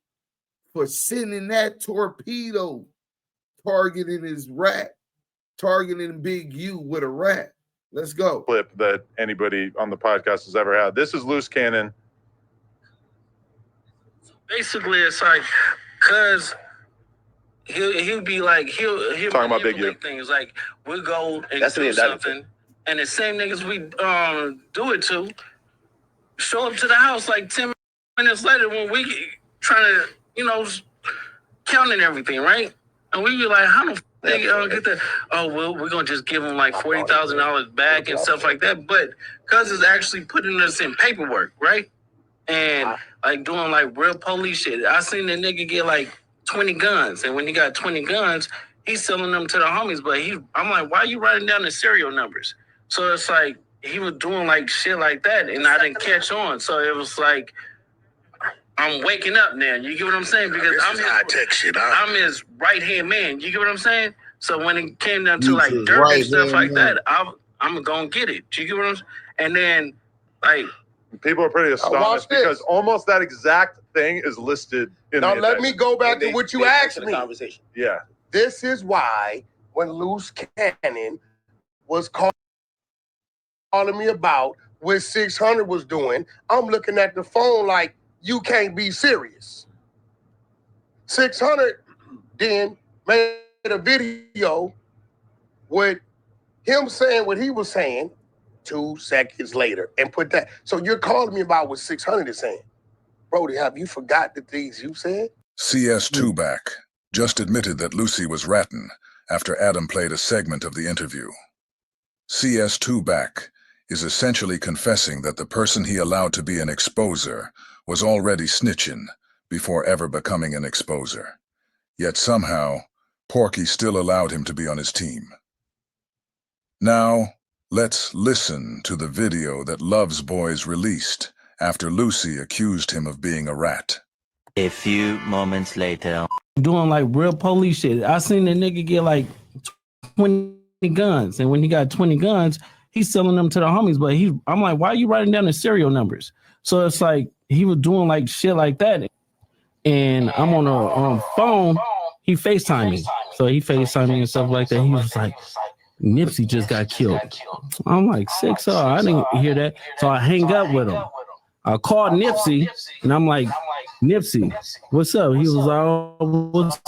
for sending that torpedo, targeting Big U with a rat. Let's go. Clip that anybody on the podcast has ever had. This is Luce Cannon. Basically, it's like, cause he'll be like, he'll talking about Big U. Things like we'll go and do something, and the same niggas we do it to show up to the house like 10 minutes later when we trying to, counting everything, right? And we be like, how the they get that? Oh, well, we're gonna just give them like $40,000 back and stuff like that. But cuz it's actually putting us in paperwork, right? And like doing like real police shit. I seen the nigga get like 20 guns, and when he got 20 guns, he's selling them to the homies. But I'm like, why are you writing down the serial numbers? So it's like he was doing like shit like that, and I didn't catch on. So it was like I'm waking up now. You get what I'm saying? Because I'm his right hand man. You get what I'm saying? So when it came down to like dirt and stuff like that, I'm gonna get it. You get what I'm saying? And then like people are pretty astonished because almost that exact thing is listed in now the let me go back to what you asked me. Yeah. This is why when Luce Cannon was calling me about what 600 was doing, I'm looking at the phone like, you can't be serious. 600 then made a video with him saying what he was saying 2 seconds later and put that. So you're calling me about what 600 is saying. Brody, have you forgot the things you said? CS2 back just admitted that Lucy was ratting after Adam played a segment of the interview. CS2 back is essentially confessing that the person he allowed to be an exposer was already snitching before ever becoming an exposer. Yet somehow, Porky still allowed him to be on his team. Now, let's listen to the video that Love's Boys released after Lucy accused him of being a rat. A few moments later. Doing like real police shit. I seen the nigga get like 20 guns, and when he got 20 guns, he's selling them to the homies. But I'm like, why are you writing down the serial numbers? So it's like he was doing like shit like that. And I'm on a phone. He FaceTimed me. So he FaceTimed me and stuff like that. He was like, Nipsey just got killed. I'm like, 6-0. I didn't hear that. So I hang up with him. I called Nipsey, and I'm like, Nipsey, what's up? He was like, oh, what's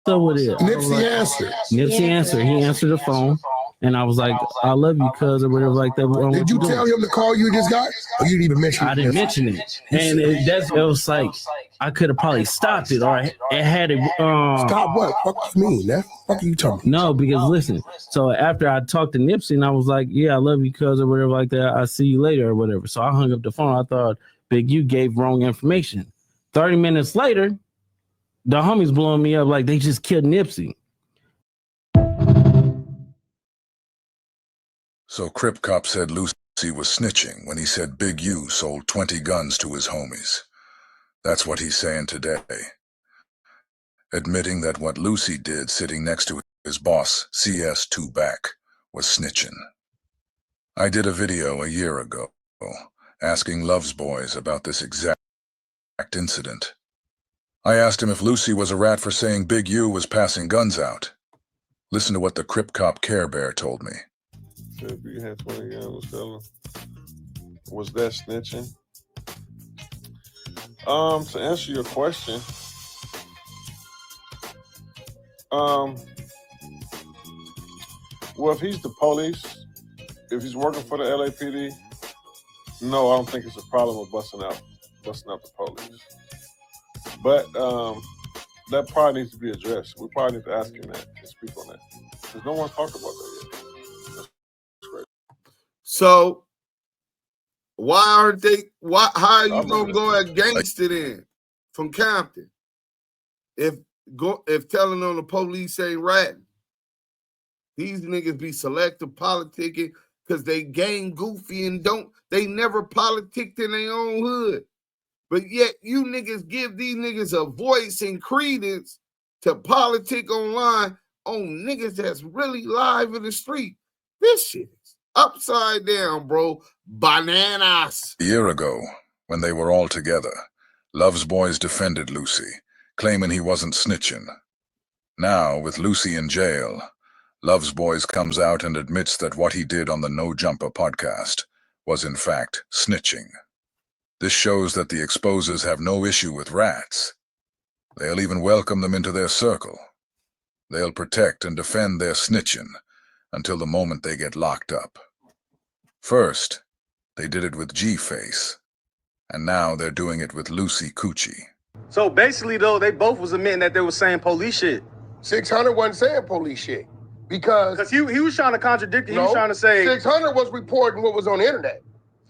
up with it? Nipsey answered. Nipsey answered. He answered the phone. And I was like, I love you, cuz, or whatever like that. Did you tell him the call you just got? Or you didn't even mention it? I didn't mention it. And it was like, I could have probably stopped it, or it had it. Stop what? What do you mean? What are you talking about? No, because listen, so after I talked to Nipsey, and I was like, yeah, I love you, cuz, or whatever like that. I'll see you later, or whatever. So I hung up the phone. I thought Big U gave wrong information. 30 minutes later, the homies blowing me up like they just killed Nipsey. So Crip Cop said Lucy was snitching when he said Big U sold 20 guns to his homies. That's what he's saying today. Admitting that what Lucy did sitting next to his boss, CS2 back, was snitching. I did a video a year ago asking Love's Boys about this exact incident. I asked him if Lucy was a rat for saying Big U was passing guns out. Listen to what the Crip Cop Care Bear told me. If you had 20 guns, was that snitching? To answer your question, well, if he's the police, if he's working for the LAPD, no, I don't think it's a problem with busting out the police. But that probably needs to be addressed. We probably need to ask him that and speak on that. Because no one's talked about that yet. That's great. So how are you gonna go at Gangster then from Compton? If telling on the police ain't ratting. These niggas be selective politicking because they gang goofy and they never politicked in their own hood. But yet you niggas give these niggas a voice and credence to politic online on niggas that's really live in the street. This shit is upside down, bro. Bananas. A year ago, when they were all together, Love's boys defended Lucy, claiming he wasn't snitching. Now, with Lucy in jail, Love's boys comes out and admits that what he did on the No Jumper podcast was in fact snitching. This shows that the exposers have no issue with rats. They'll even welcome them into their circle. They'll protect and defend their snitching until the moment they get locked up. First, they did it with G-Face, and now they're doing it with Lucy Coochie. So basically, though, they both was admitting that they were saying police shit. 600 wasn't saying police shit because he was trying to contradict it. He was trying to say 600 was reporting what was on the internet.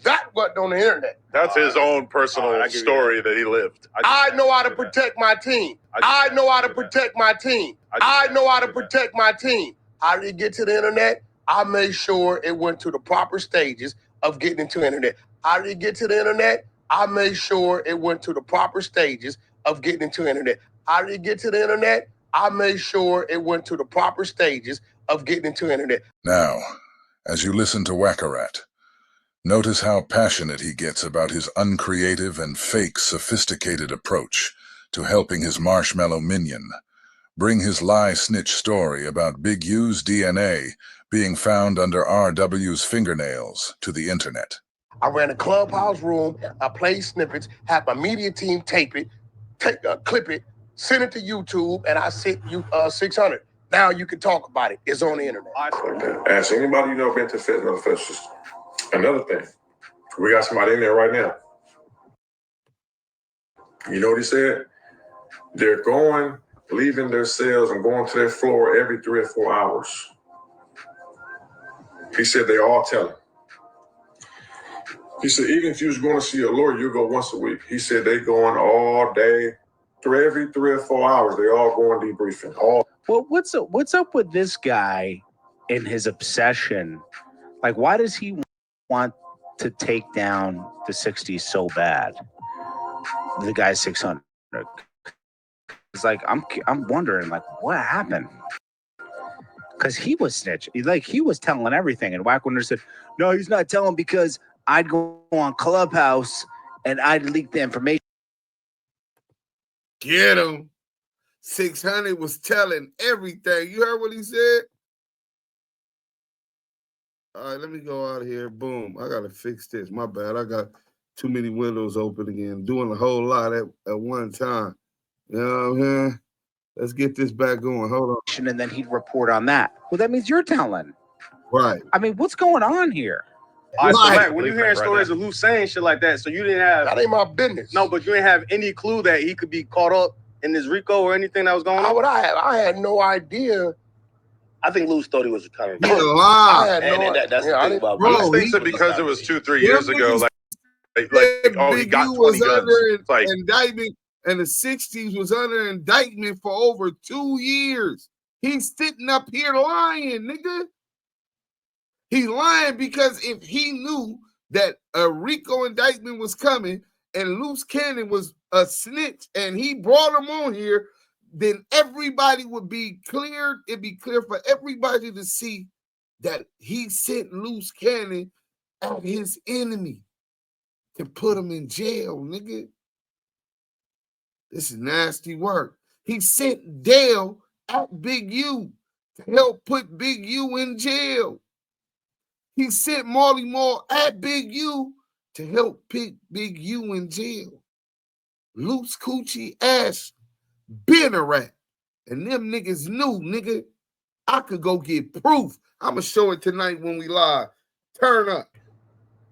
That wasn't on the internet. That's his own personal story that he lived. I know how to protect my team. I know how to protect my team. I know how to protect my team. How did it get to the internet? I made sure it went to the proper stages of getting into the internet. How did it get to the internet? I made sure it went to the proper stages of getting into the internet. How did it get to the internet? I made sure it went to the proper stages of getting into the internet. Now, as you listen to Wack100, notice how passionate he gets about his uncreative and fake sophisticated approach to helping his marshmallow minion bring his lie snitch story about Big U's DNA being found under RW's fingernails to the internet. I ran a clubhouse room, I played snippets, had my media team tape it, clip it, send it to YouTube, and I sent you 600. Now you can talk about it. It's on the internet. Ask anybody you know been to fentanyl officials. Another thing, we got somebody in there right now. You know what he said? They're leaving their cells and going to their floor every 3 or 4 hours. He said they all tell him. He said even if you was going to see a lawyer, you go once a week. He said they going all day, every 3 or 4 hours. They all going debriefing. Well, what's up with this guy and his obsession? Like, why does he want to take down the 60s so bad? The guy 600. It's like I'm wondering, like, what happened? Because he was snitching. Like, he was telling everything, and Wack100 said, "No, he's not telling because I'd go on Clubhouse and I'd leak the information." Get him. 600 was telling everything. You heard what he said? All right, let me go out of here. Boom. I got to fix this. My bad. I got too many windows open again. Doing a whole lot at one time. You know what I'm saying? Let's get this back going. Hold on. And then he'd report on that. Well, that means you're telling. Right. I mean, what's going on here? All right, so Wack, when you hearing stories of Luce saying shit like that, so you didn't have... That ain't my business. No, but you didn't have any clue that he could be caught up in this RICO or anything that was going on? How would I have? I had no idea. I think Luce thought he was kind of... I had no idea. That's the thing about... Luce thinks that because it was 2-3 years ago, he got 20 guns. Under indictment, and the 60s was under indictment for over 2 years. He's sitting up here lying, nigga. He's lying because if he knew that a RICO indictment was coming and Luce Cannon was a snitch and he brought him on here, then everybody would be cleared. It'd be clear for everybody to see that he sent Luce Cannon at his enemy to put him in jail, nigga. This is nasty work. He sent Dale at Big U to help put Big U in jail. He sent Marley Marl at Big U to help put Big U in jail. Luce Coochie ass been a rat. And them niggas knew, nigga, I could go get proof. I'ma show it tonight when we live. Turn up.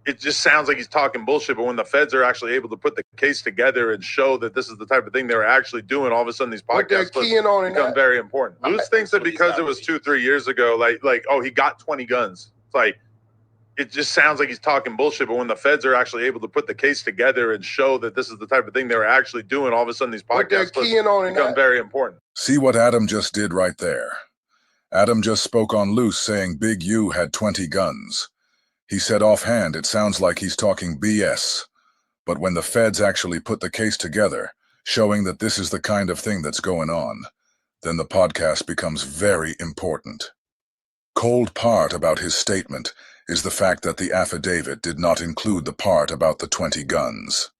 it just sounds like he's talking bullshit. But when the feds are actually able to put the case together and show that this is the type of thing they were actually doing, all of a sudden these podcast clips become very important. Luce thinks that because it was 2-3 years ago, like, oh, he got 20 guns. It's like, it just sounds like he's talking bullshit. But when the feds are actually able to put the case together and show that this is the type of thing they were actually doing, all of a sudden these podcast clips become very important. See what Adam just did right there? Adam just spoke on Luce saying Big U had 20 guns. He said offhand it sounds like he's talking BS. But when the feds actually put the case together, showing that this is the kind of thing that's going on, then the podcast becomes very important. Cold part about his statement is the fact that the affidavit did not include the part about the 20 guns.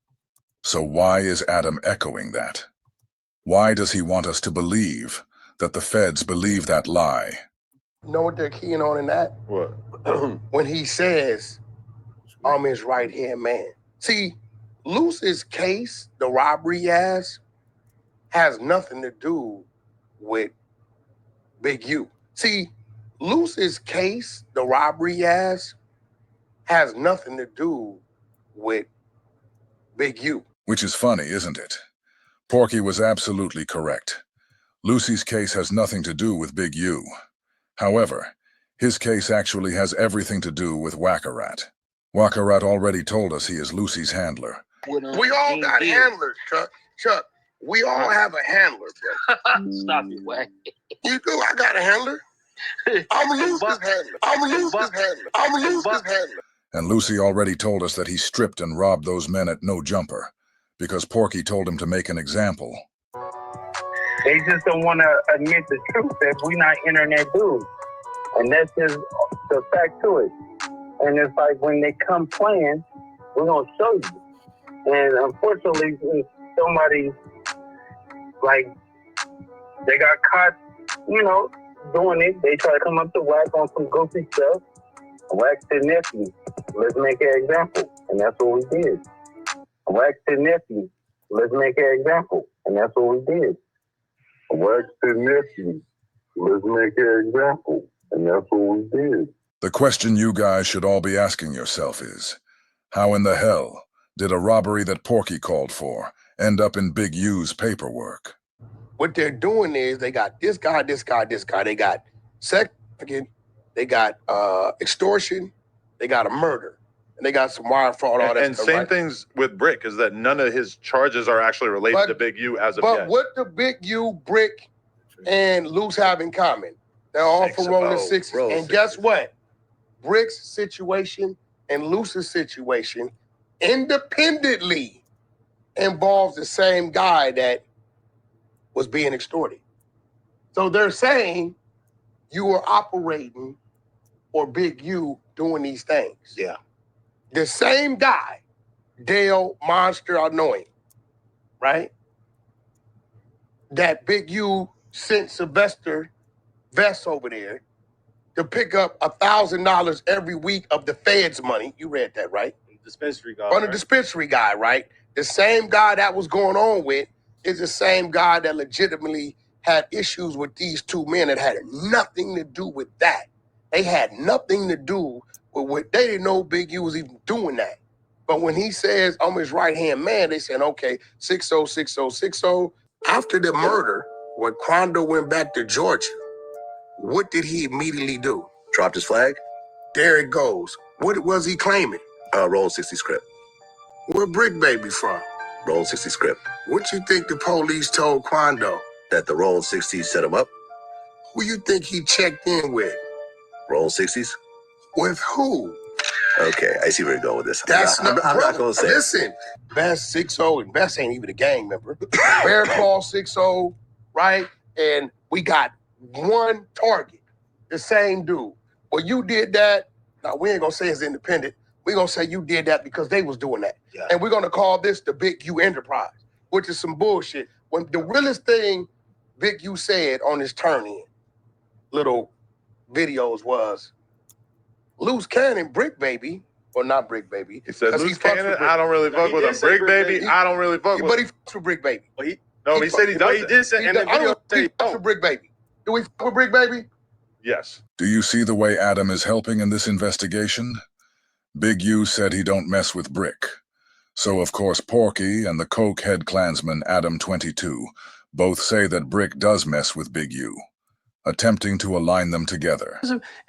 So why is Adam echoing that? Why does he want us to believe that the feds believe that lie? You know what they're keying on in that? What? When he says, I'm his right-hand man. See, Luce's case, the robbery has nothing to do with Big U. See, Luce's case, the robbery has nothing to do with Big U. Which is funny, isn't it? Porky was absolutely correct. Lucy's case has nothing to do with Big U. However, his case actually has everything to do with Wack100. Wack100 already told us he is Lucy's handler. We all got handlers, Chuck. Chuck, we all have a handler, bro. Stop it, Wack. You do? I got a handler. I'm Luce's handler. I'm Luce's handler. I'm Luce's handler. And Lucy already told us that he stripped and robbed those men at No Jumper, because Porky told him to make an example. They just don't want to admit the truth that we're not internet dudes. And that's just the fact to it. And it's like when they come playing, we're going to show you. And unfortunately, if somebody, like, they got caught, you know, doing it. They try to come up to Wack on some goofy stuff. Wack said, nephew, let's make an example. And that's what we did. Wack said, nephew, let's make an example. And that's what we did. Wack said, nephew, let's make an example. And that's what we did. The question you guys should all be asking yourself is, how in the hell did a robbery that Porky called for end up in Big U's paperwork? What they're doing is they got this guy, this guy, this guy. They got second, they got extortion, they got a murder, and they got some wire fraud. All that and stuff, same right? things with Brick is that none of his charges are actually related to Big U as of yet. But what do Big U, Brick, and Luce have in common? They're all from rolling sixes. And guess what? Brick's situation and Luce's situation independently involves the same guy that was being extorted. So they're saying you were operating or Big U doing these things. Yeah. The same guy, Dale Monster Annoying, right? That Big U sent Sylvester Vest over there to pick up $1,000 every week of the feds' money. You read that, right? Dispensary guy. On the dispensary guy, right? The same guy that was going on with is the same guy that legitimately had issues with these two men that had nothing to do with that. They had nothing to do with what they didn't know Big U was even doing that. But when he says, I'm his right-hand man, they said, okay, 606060. After the murder, when Quando went back to Georgia, what did he immediately do? Dropped his flag? There it goes. What was he claiming? Roll 60 script. Where Brick Baby from? Roll 60 script. What you think the police told Quando? That the Roll 60s set him up? Who you think he checked in with? Roll 60s? With who? Okay, I see where you're going with this. That's I'm not going to say. Listen, Best 6-0, and Best ain't even a gang member. Bear Claw 6-0, right? And we got one target, the same dude. Well, you did that. Now, we ain't going to say it's independent. We're going to say you did that because they was doing that. Yeah. And we're going to call this the Big U enterprise, which is some bullshit. When the realest thing Big U said on his turn-in little videos was, Luce Cannon, Brick Baby, or not Brick Baby. He said, Luce Cannon, I don't really fuck with him. Brick Baby, I don't really fuck with him. But he fucks with Brick Baby. He said he does. He did say, and the video he fucks with Brick Baby. Do we fuck with Brick Baby? Yes. Do you see the way Adam is helping in this investigation? Big U said he don't mess with Brick. So, of course, Porky and the Coke head Klansman Adam 22 both say that Brick does mess with Big U, attempting to align them together.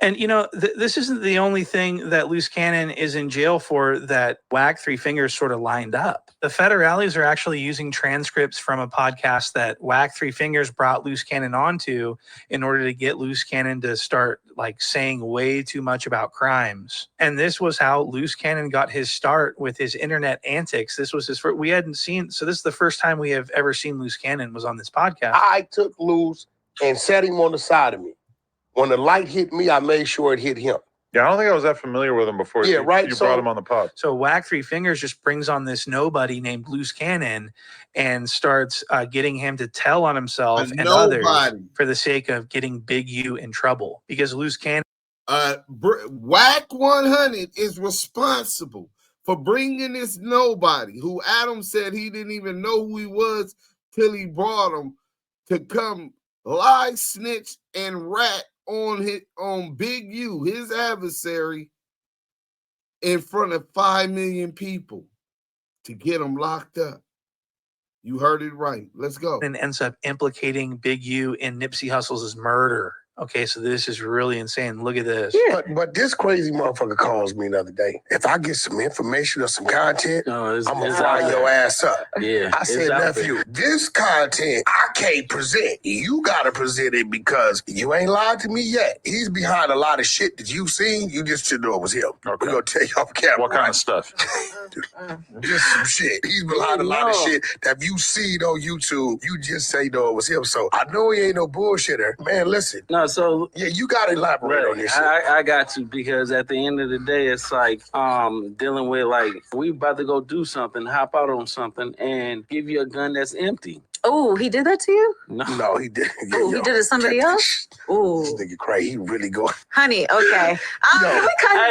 And, you know, this isn't the only thing that Luce Cannon is in jail for that Wack Three Fingers sort of lined up. The federales are actually using transcripts from a podcast that Wack Three Fingers brought Luce Cannon onto in order to get Luce Cannon to start like saying way too much about crimes. And this was how Luce Cannon got his start with his internet antics. This was his first, we hadn't seen, so this is the first time we have ever seen Luce Cannon was on this podcast. I took Luce and set him on the side of me. When the light hit me, I made sure it hit him. Yeah, I don't think I was that familiar with him before you brought him on the pod. So Wack Three Fingers just brings on this nobody named Luce Cannon and starts getting him to tell on himself and others for the sake of getting Big U in trouble. Because Luce Cannon... Wack100 is responsible for bringing this nobody who Adam said he didn't even know who he was till he brought him to come lie, snitch, and rat on Big U, his adversary, in front of 5 million people to get him locked up. You heard it right. Let's go. And ends up implicating Big U in Nipsey Hussle's murder. Okay, so this is really insane. Look at this. Yeah, but this crazy motherfucker calls me the other day. If I get some information or some content, I'm going to fry your ass up. Yeah, I said, nephew, this content I can't present. You got to present it because you ain't lied to me yet. He's behind a lot of shit that you've seen. You just should know it was him. Okay. We're going to tell you off camera. What kind of stuff? Just some shit. He's behind a lot of shit that you see on YouTube. You just say, no, it was him. So I know he ain't no bullshitter. Man, listen. No, so yeah, you got to elaborate on this shit. I got to, because at the end of the day, it's like dealing with like, we about to go do something, hop out on something, and give you a gun that's empty. Oh, he did that to you? No, he did. Oh, he did it to somebody else? Oh, this nigga crazy. He really go. Honey, okay.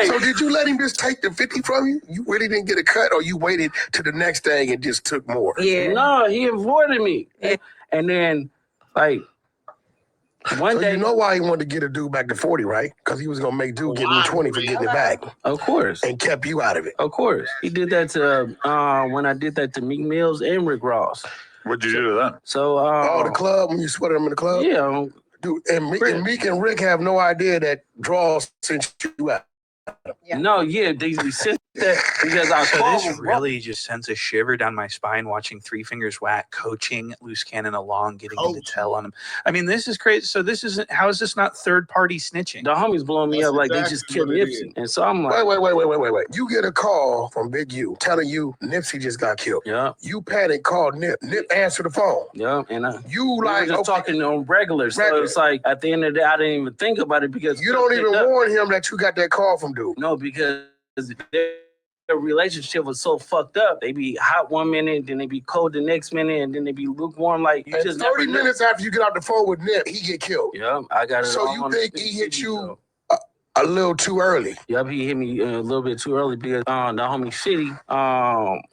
So did you let him just take the 50 from you? You really didn't get a cut, or you waited to the next thing and just took more? Yeah. No, he avoided me. Yeah. And then, like, one day, you know why he wanted to get a dude back to 40, right? Because he was gonna make dude give him 20 for getting it back. Of course. And kept you out of it. Of course. He did that to when I did that to Meek Mills and Rick Ross. What'd you do to them? So the club, when you sweated them in the club? Yeah. Dude, and Meek and Rick have no idea that Draws sent you out. Yeah. No, yeah, they said that because I so this really just sends a shiver down my spine watching Three Fingers Wack coaching Luce Cannon along, getting him to tell on him. I mean, this is crazy. So this isn't, how is this not third-party snitching? The homies blowing me up like they just killed Nipsey. And so I'm like, wait. You get a call from Big U telling you Nipsey just got killed. Yeah. You panic, call Nip. Nip answer the phone. Yeah. And you like just talking on regular. So it's like at the end of the day, I didn't even think about it because you don't even warn him that you got that call from dude. No, because their relationship was so fucked up. They be hot one minute, then they be cold the next minute, and then they be lukewarm. Like, you and just 30 minutes after you get out the phone with Nip, he get killed. Yeah, I got it. So you think he hit you a little too early? Yep, he hit me a little bit too early because the homie Shitty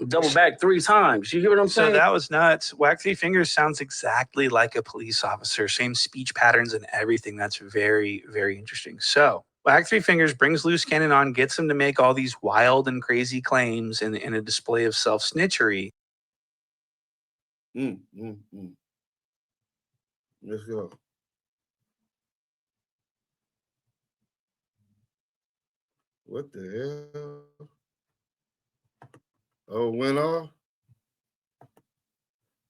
double back 3 times. You hear what I'm saying? So that was nuts. Wack Three Fingers sounds exactly like a police officer. Same speech patterns and everything. That's very, very interesting. So Wack Three Fingers brings Luce Cannon on, gets him to make all these wild and crazy claims in a display of self-snitchery. Let's go. What the hell? Oh, it went off?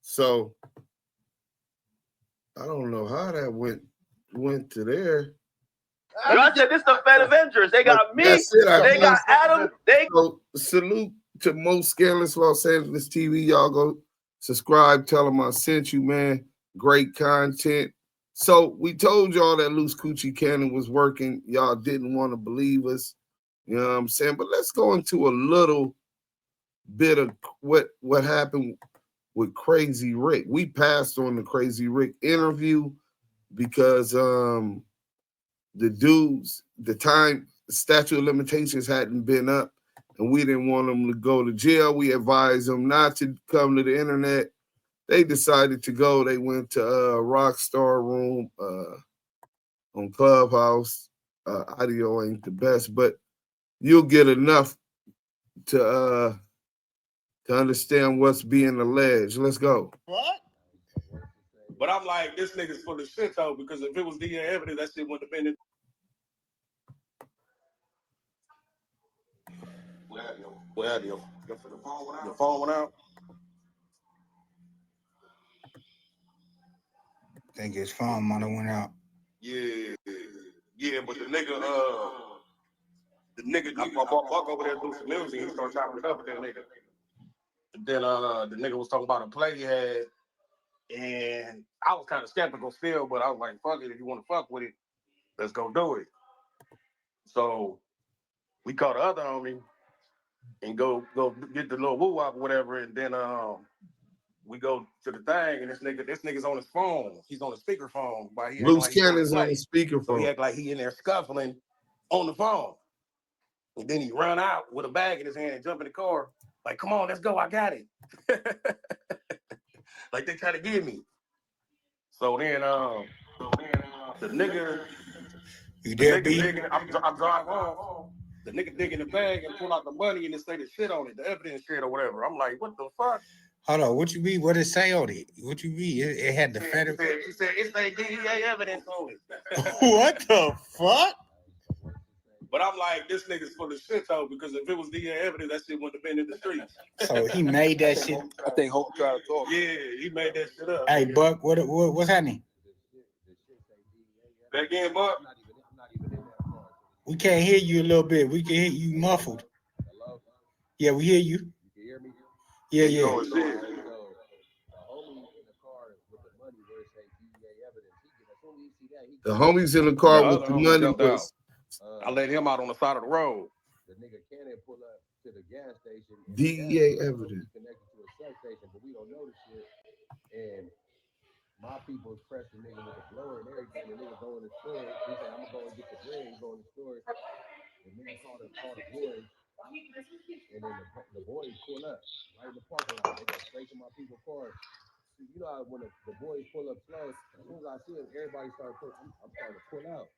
So, I don't know how that went to there. I said, this is the Fed Avengers. They got me. They got Adam. So, salute to most scandalous Los Angeles TV. Y'all go subscribe. Tell them I sent you, man. Great content. So we told y'all that Luce Coochie Cannon was working. Y'all didn't want to believe us. You know what I'm saying? But let's go into a little bit of what happened with Crazy Rick. We passed on the Crazy Rick interview because the dudes, the statute of limitations hadn't been up, and we didn't want them to go to jail. We advised them not to come to the internet. They decided to go. They went to Rockstar Room on Clubhouse. Audio ain't the best, but you'll get enough to understand what's being alleged. Let's go. What? But I'm like, this nigga's full of shit though, because if it was DNA evidence, that shit wouldn't have been in. What happened? Your phone went out? I think his phone might have went out. Yeah, but the nigga, I walk over there through some music, he started chopping it up with that nigga. Then the nigga was talking about a play he had, and I was kind of skeptical still, but I was like, fuck it, if you want to fuck with it, let's go do it. So we called the other homie and go get the little woo wop or whatever, and then we go to the thing, and this nigga's on his phone. He's on a speakerphone. Luce Cannon's on the speakerphone. So he act like he in there scuffling on the phone. And then he run out with a bag in his hand and jump in the car. Like, come on, let's go. I got it. Like they try to get me. So then the nigga, you there, B? I'm driving home. The nigga dig in the bag and pull out the money and it say the shit on it, the evidence shit or whatever. I'm like, what the fuck? Hold on, what you mean? What it say on it? What you mean? It had the federal. She said it's like DEA evidence on it. What the fuck? But I'm like, this nigga's full of shit though, because if it was DEA evidence, that shit wouldn't have been in the streets. So he made that shit. I think Hope tried to talk. Yeah, he made that shit up. Hey, Buck, what's happening? Back in, Buck. We can't hear you a little bit. We can hear you muffled. Yeah, we hear you. Yeah. The homies in the car with the money was. I let him out on the side of the road. The nigga Cannon pull up to the gas station. DEA evidence. Connected to a substation, but we don't know the shit. And my people press the nigga with a blower and everything. The nigga go in the store. He say, I'm gonna go and get the bread. He go in the store. The nigga call the boys. And then the boys pull up right in the parking lot. They go straight to my people's car. So you know how when the boys pull up slow, as soon as I see them, everybody start pulling. I'm starting to pull out.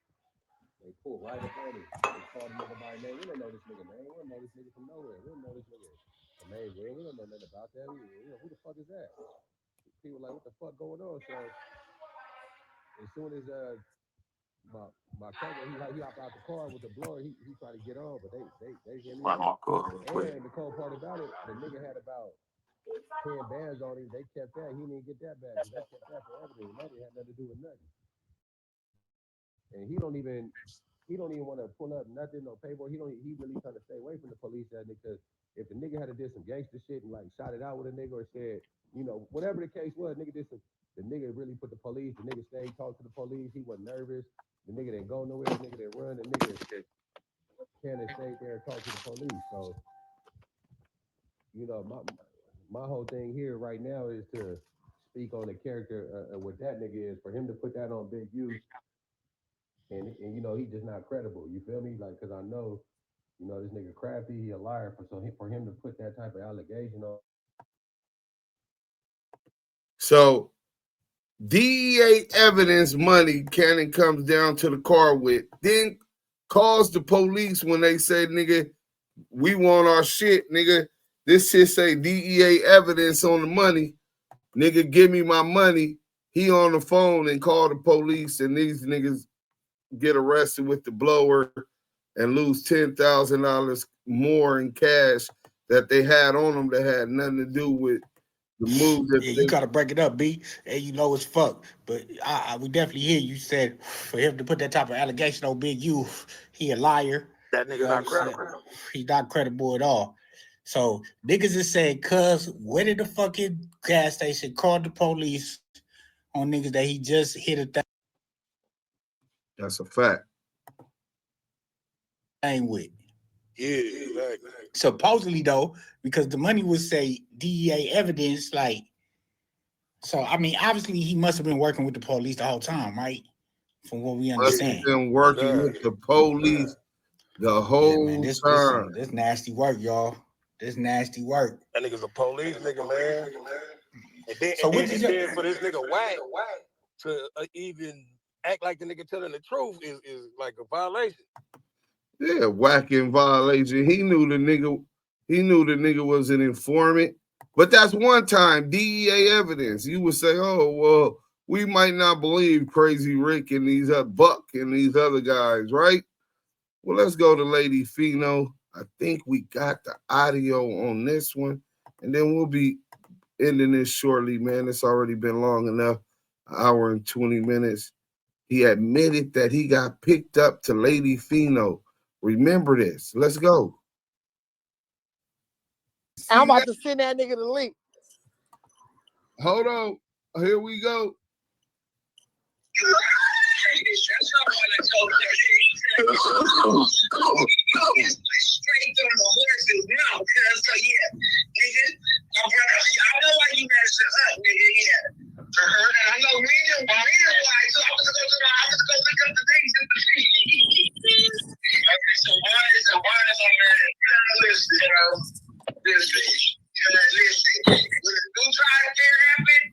They pull right up on him. They call the nigga by name. We don't know this nigga name. We don't know this nigga from nowhere. We don't know this nigga name. We don't know nothing about that. Who the fuck is that? People like, what the fuck going on? So as soon as my cousin, he hopped out the car with the blower, he tried to get on, but they hit me. And the cold part about it, the nigga had about 10 bands on him. They kept that. He didn't get that back. They kept that for everything. That had nothing to do with nothing. And he don't even want to pull up nothing, no paperwork. He really trying to stay away from the police, that nigga. Because if the nigga had did some gangster shit and like shot it out with a nigga or said, you know, whatever the case was, nigga did some. The nigga really put the police. The nigga stayed, talked to the police. He wasn't nervous. The nigga didn't go nowhere. The nigga didn't run. The nigga Cannon stayed there and talked to the police. So, you know, my whole thing here right now is to speak on the character of what that nigga is. For him to put that on Big U. And you know, he just not credible. You feel me? Like, cause I know, you know, this nigga crafty, he a liar. For him to put that type of allegation on. So DEA evidence money Cannon comes down to the car with, then calls the police when they say, nigga, we want our shit, nigga. This shit say DEA evidence on the money. Nigga, give me my money. He on the phone and call the police, and these niggas get arrested with the blower and lose $10,000 more in cash that they had on them that had nothing to do with the move. That you gotta break it up, B. And you know it's fucked. But I would definitely hear you said for him to put that type of allegation on Big U, he a liar. That nigga not credible. He's not credible at all. So niggas is saying, cuz went in the fucking gas station, called the police on niggas that he just hit a thing. That's a fact. Thing with. Yeah, exactly. Supposedly though, because the money would say DEA evidence, like, so I mean, obviously he must have been working with the police the whole time, right? From what we understand. Must have been working with the police the whole time. This nasty work, y'all. This nasty work. That nigga's a police nigga, man. And then, so and then for this nigga Wack to even act like the nigga telling the truth is like a violation. Yeah, Wack in violation. He knew the nigga He knew the nigga was an informant. But that's one time, DEA evidence. You would say, oh, well, we might not believe Crazy Rick and these Buck and these other guys, right? Well, let's go to Lady Fino. I think we got the audio on this one. And then we'll be ending this shortly, man. It's already been long enough, an hour and 20 minutes. He admitted that he got picked up to Lady Fino. Remember this. Let's go. I'm about to send that nigga the link. Hold on. Here we go. Straight from the horse's mouth, cuz so yeah, nigga, my brother, I know why you mad shit up, nigga, yeah. And I know reason why, so I'm gonna go look up the things in the street. So why is I'm mad? Listen, when the new trial fair happened,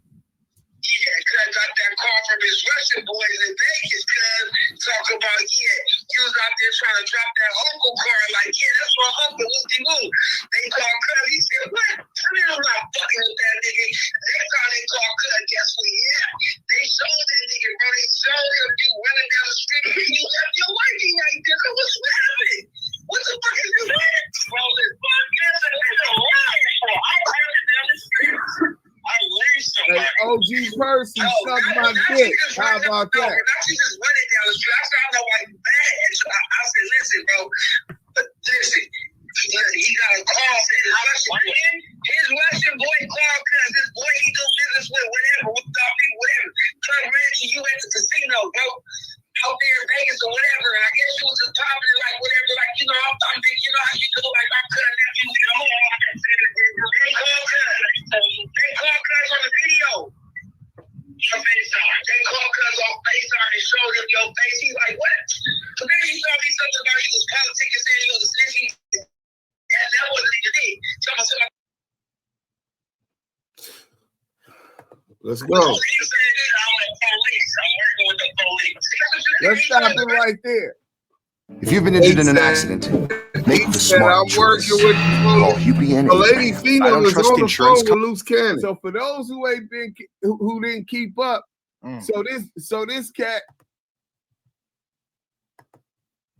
yeah, cuz got that call from his Russian boys in Vegas, cuz talk about, yeah, he was out there trying to drop that uncle card, like, yeah, that's my uncle, woo-de-woo. They called cuz, he said, what? I mean, I'm not fucking with that nigga. Next time they called cuz, guess what? Yeah, they showed that nigga, bro. They showed him you running down the street. You left your wife like this. What's happening? What the fuck is you doing? Bro, this podcast is a lie. I'm running down the street. I learned something. Hey, OG Percy, suck my dick. How about that? Now she just running down the street. I said, I don't know why you mad. I said, listen, bro. Listen, he got a call from his Russian boy called cuz this boy he do business with, whatever, whatever. Come ran to you at the casino, bro. Out there in Vegas or whatever. And I guess she was just popping like whatever, like, you know, I'm thinking, you know how you do, like I'm cutting that you know. They call cuz on the video. On FaceTime. They call cuz on FaceTime and showed him your face. He's like, what? So then he told me something about he was politicking, saying he was a snitching. That wasn't even it. Let's go. Let's stop it right there. If you've been injured in an accident, make the smart choice. Call UPN. Lady Fino I don't is trust on the insurance phone with Luce Cannon. So for those who didn't keep up, so this cat.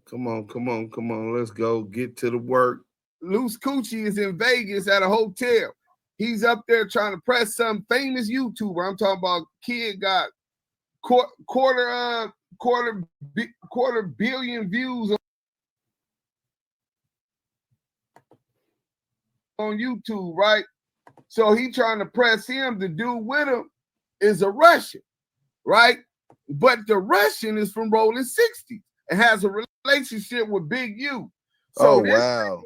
Come on. Let's go. Get to the work. Luce Coochie is in Vegas at a hotel. He's up there trying to press some famous YouTuber. I'm talking about kid got quarter billion views on YouTube, right? So he trying to press him. The dude with him is a Russian, right? But the Russian is from Rolling 60s and has a relationship with Big U. So wow.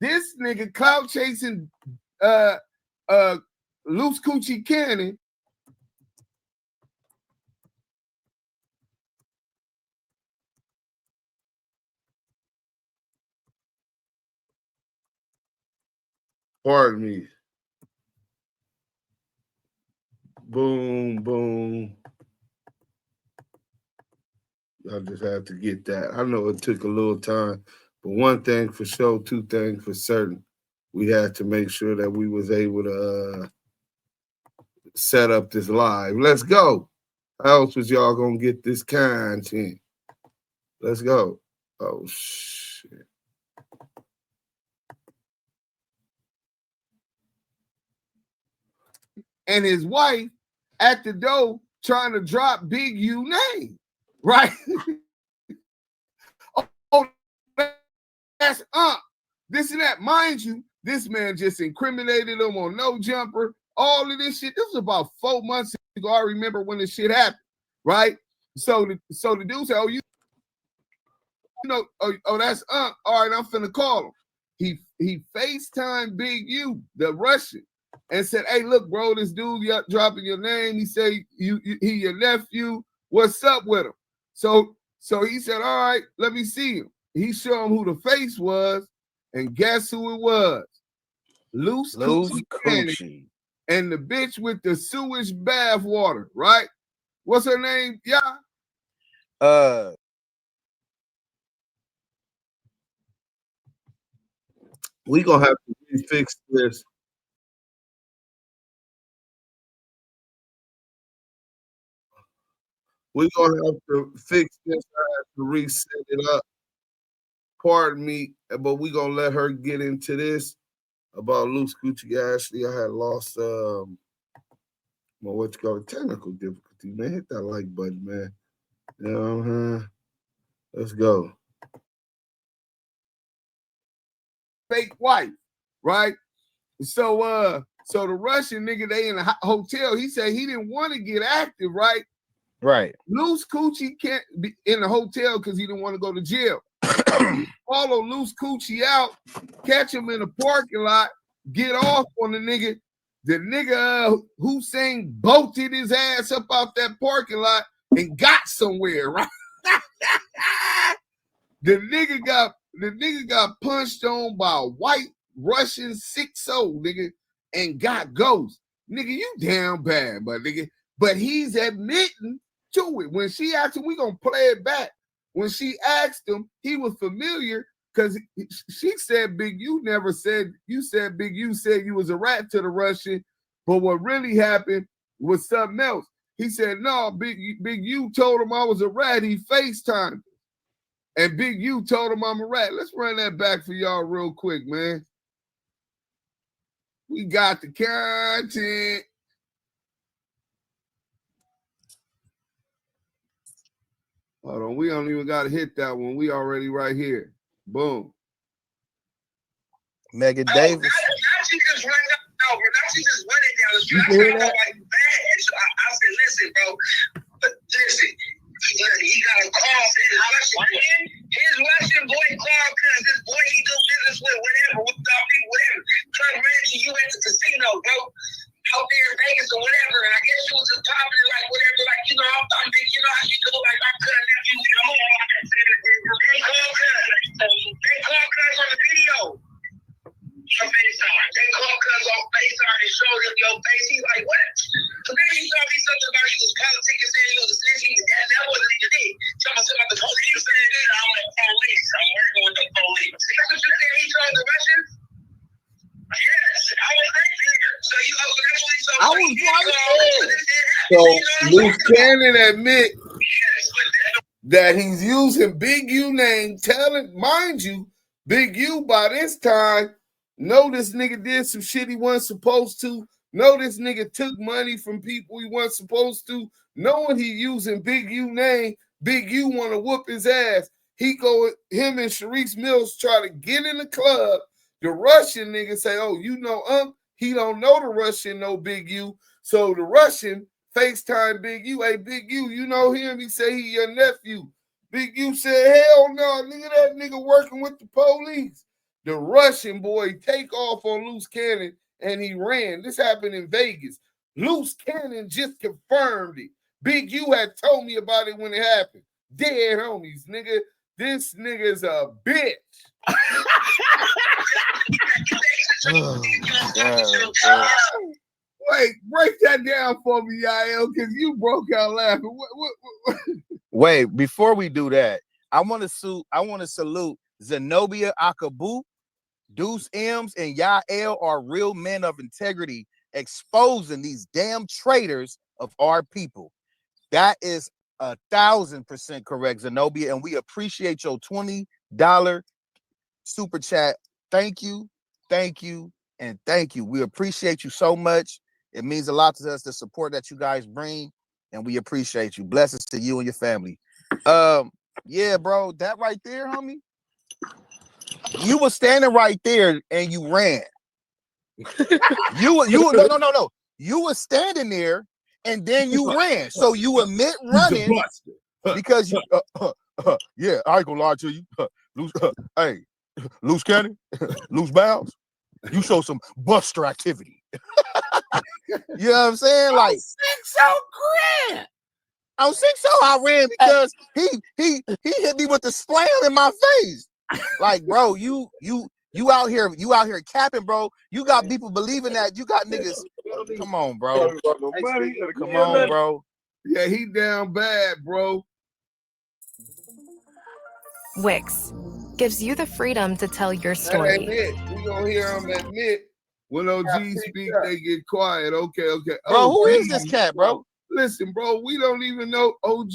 This nigga clout chasing Luce Coochie Cannon. Pardon me. Boom, boom. I just had to get that. I know it took a little time, but one thing for sure, two things for certain. We had to make sure that we was able to set up this live. Let's go. How else was y'all gonna get this content? Let's go. Oh shit. And his wife at the door trying to drop Big U name, right? Oh, that's this and that. Mind you, this man just incriminated him on No Jumper. All of this shit. This was about 4 months ago. I remember when this shit happened, right? So the dude said, "Oh, you know, oh, that's all right. I'm finna call him." He FaceTimed Big U, the Russian, and said, "Hey, look, bro, this dude dropping your name. He say he your nephew. What's up with him?" So he said, "All right, let me see him." He showed him who the face was, and guess who it was? Luce Coochie. And the bitch with the sewage bath water, right? What's her name? Yeah. We gonna have to fix this. We're gonna have to fix this. I have to reset it up. Pardon me, but we're gonna let her get into this about Luce Gucci Ashley. I had lost well, what you call it, technical difficulty, man. Hit that like button, man. You know what I'm saying? Let's go. Fake wife, right? So the Russian nigga, they in a hotel. He said he didn't want to get active, right? Right. Luce Coochie can't be in the hotel because he didn't want to go to jail. Follow Luce Coochie out, catch him in the parking lot, get off on the nigga. The nigga Hussein bolted his ass up out that parking lot and got somewhere, right? The nigga got punched on by a white Russian 6'0", nigga, and got ghost. Nigga, you damn bad, but nigga. But he's admitting to it. When she asked him, we gonna play it back. When she asked him, he was familiar because she said Big U never said, you said Big U said you was a rat to the Russian, but what really happened was something else. He said, no, Big U told him I was a rat. He FaceTimed. And Big U told him I'm a rat. Let's run that back for y'all real quick, man. We got the content. Hold on, we don't even got to hit that one. We already right here. Boom. Megan Davis. She just ran down. She just went down the street. You can hear that? Like, bad. So I said, listen, bro. But listen, he got a call from his Russian boy called because this boy he do business with, whatever, with people, whatever. Trying to ran to you at the casino, bro. Out there in Vegas or whatever. And I guess she was just popping it like whatever, like, you know, I'm big, you know how she do, like I couldn't let you know. They called cuz on the video. On FaceTime. They called cuz on FaceTime and showed him your face. He's like, what? So maybe he told me something about he was politicking, saying he was a snitching. That wasn't even it. Something about the police saying that I'm the police. I'm working with the police. That's what you said he told the Russians? Yes, I was right there. So you that's what he told me. I was right there. So Luce Cannon admit that he's using Big U name, telling, mind you, Big U by this time, know this nigga did some shit he wasn't supposed to, know this nigga took money from people he wasn't supposed to, knowing he using Big U name, Big U want to whoop his ass. Him and Sharice Mills try to get in the club. The Russian nigga say, oh, you know, he don't know the Russian, no Big U. So the Russian FaceTime Big U. Hey, Big U, you know him? He say he your nephew. Big U said, hell no, nigga, that nigga working with the police. The Russian boy take off on Luce Cannon and he ran. This happened in Vegas. Luce Cannon just confirmed it. Big U had told me about it when it happened. Dead homies, nigga. This nigga's a bitch. Wait, break that down for me, Yael, because you broke out laughing. What? Wait, before we do that, I want to salute Zenobia Akabu, Duse M's, and Yael are real men of integrity, exposing these damn traitors of our people. That is 1,000% correct, Zenobia, and we appreciate your $20 super chat. Thank you, and thank you. We appreciate you so much. It means a lot to us, the support that you guys bring, and we appreciate you. Blessings to you and your family. Yeah, bro, that right there, homie. You were standing right there and you ran. No. You were standing there and then you ran. So you admit running because you yeah, I ain't gonna lie to you. Hey, Luce Cannon, Luce Bounds, you show some buster activity. You know what I'm saying? Like, I was 6'0". I ran because he hit me with the slam in my face. Like, bro, you out here capping, bro. You got people believing that. You got niggas. Come on, bro. Come on, bro. Yeah, he down bad, bro. Wix gives you the freedom to tell your That ain't story. it. We gonna hear them admit when OGs speak, they get quiet. Okay. Bro, who is this cat, bro? Listen, bro, we don't even know OG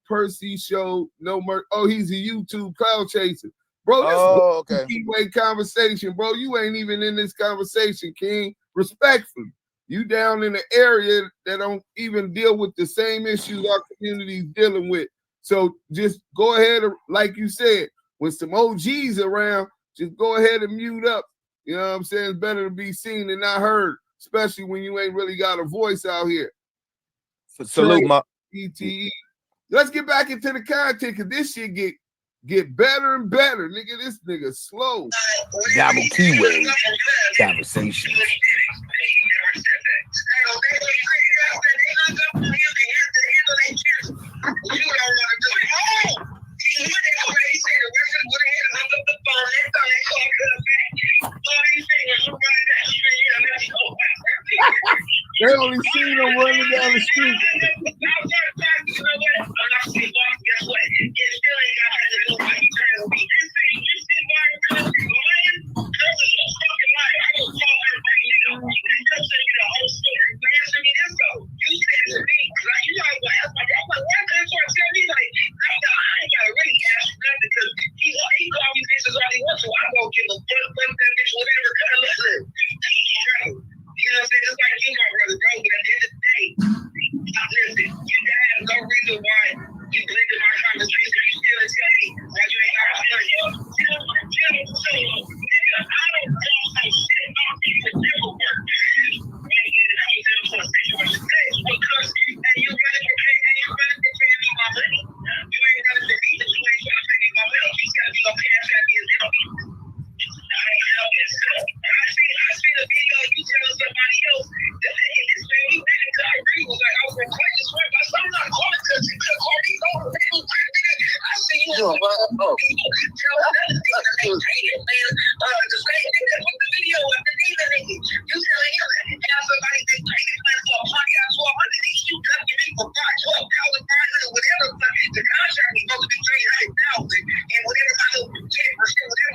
Percy show no mercy. Oh, he's a YouTube cloud chaser. Bro, this is a Kiwe conversation, bro. You ain't even in this conversation, King. Respectfully. You down in the area that don't even deal with the same issues our community's dealing with. So just go ahead, like you said, when some OGs around, just go ahead and mute up. You know what I'm saying? It's better to be seen than not heard, especially when you ain't really got a voice out here. Salute my ETE. Let's get back into the content, because this shit get better and better. Nigga, this nigga slow. Damu Kiwe Conversations. They only seen him running down the street.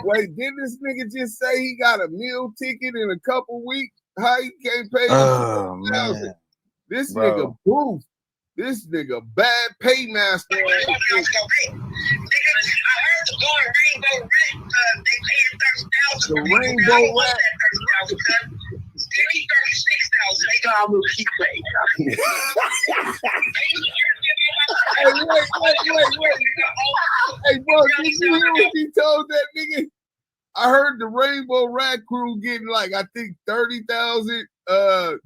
Wait, didn't this nigga just say he got a meal ticket in a couple weeks? How he can't pay? Oh man, this nigga boof. This nigga bad paymaster. The rainbow rat. Hey, wait. Hey, bro, did you hear what he told that nigga? I heard the Rainbow Rat Crew getting like, I think 30,000 to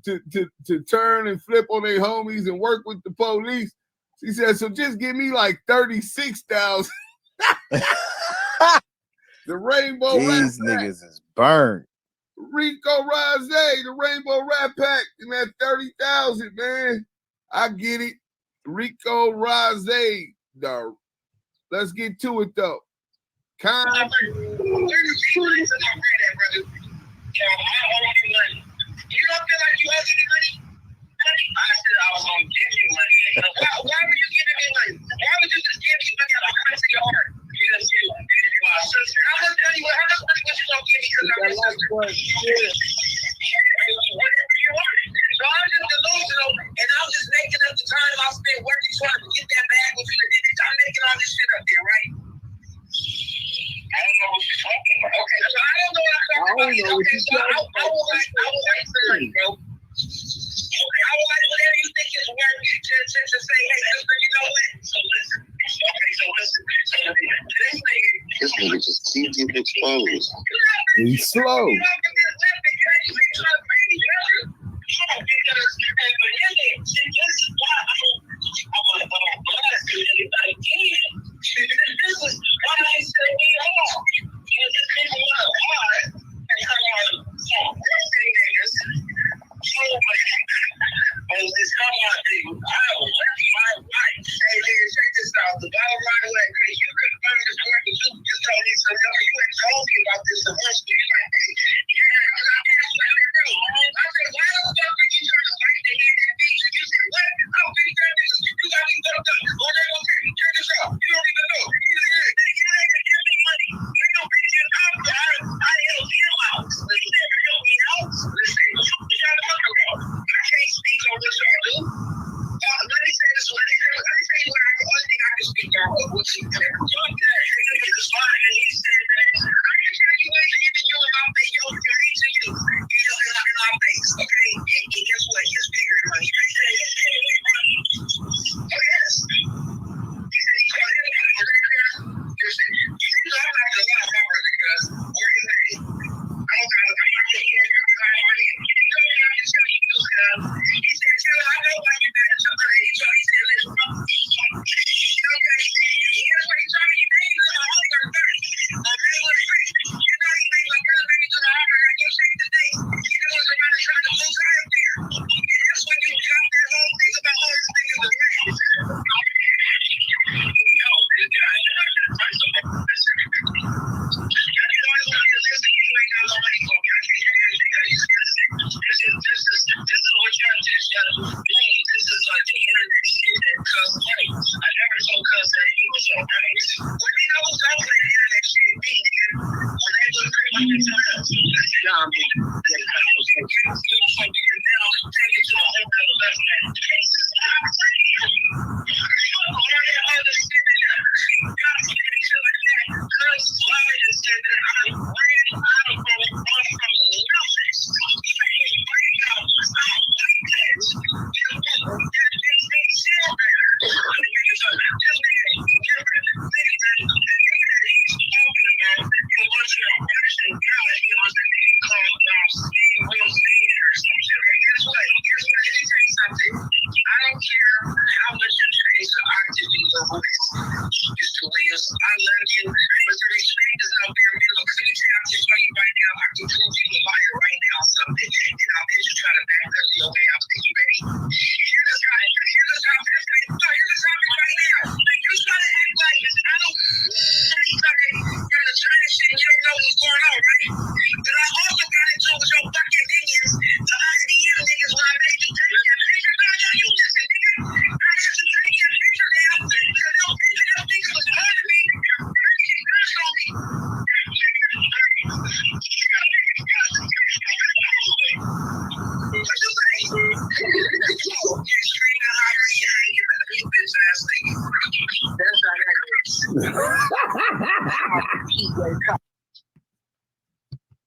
turn and flip on their homies and work with the police. He said, so just give me like 36,000. The Rainbow Rat. These niggas is burned. Rico Rose, the Rainbow Rat Pack, and that 30,000, man. I get it. Rico Rose, let's get to it though. This nigga just keeps getting exposed. He's slow.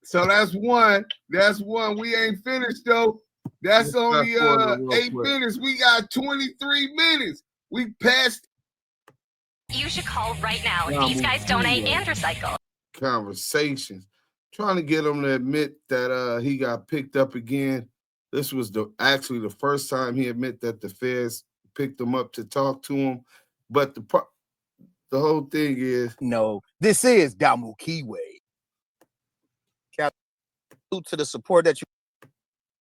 So that's one. That's one. We ain't finished though. That's only 8 minutes. We got 23 minutes. We passed. You should call right now. These guys donate and recycle. Conversations. Trying to get him to admit that he got picked up again. This was actually the first time he admit that the feds picked him up to talk to him. But the whole thing is, no, this is Damu Kiwe. To the support that you.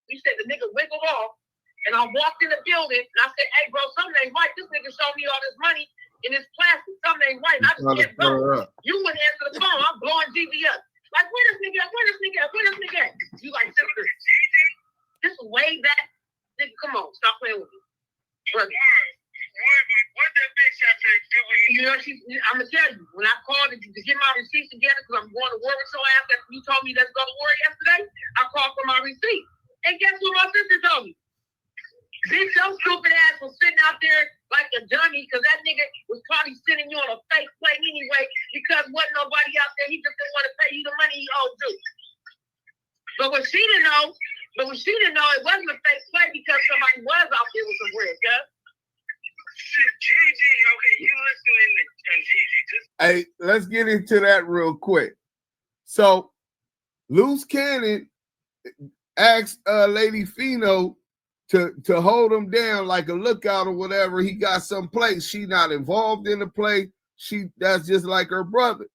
He said the nigga wiggled off, and I walked in the building, and I said, "Hey, bro, something ain't right. This nigga showed me all this money in this plastic. Something ain't right." And I just kept going. You wouldn't answer the phone. I'm blowing GV up. Like, where this nigga at? Where this nigga at? Where this nigga at? You like, sister, this is way back. Nigga, come on, stop playing with me. Brother. What that bitch have to do with you? You know, I'm gonna tell you, when I called to get my receipts together, because I'm going to Warwick so after you told me let's go to Warwick yesterday, I called for my receipt. And guess what my sister told me? Bitch, your stupid ass was sitting out there like a dummy because that nigga was probably sending you on a fake plane anyway because wasn't nobody out there. He just didn't want to pay you the money he owed you. But what she didn't know, it wasn't a fake play because somebody was out there with some bread, huh? Gigi, okay, you listening to Gigi. Hey, let's get into that real quick. So, Luce Cannon asked Lady Fino to hold him down like a lookout or whatever. He got some play. She not involved in the play. That's just like her brother.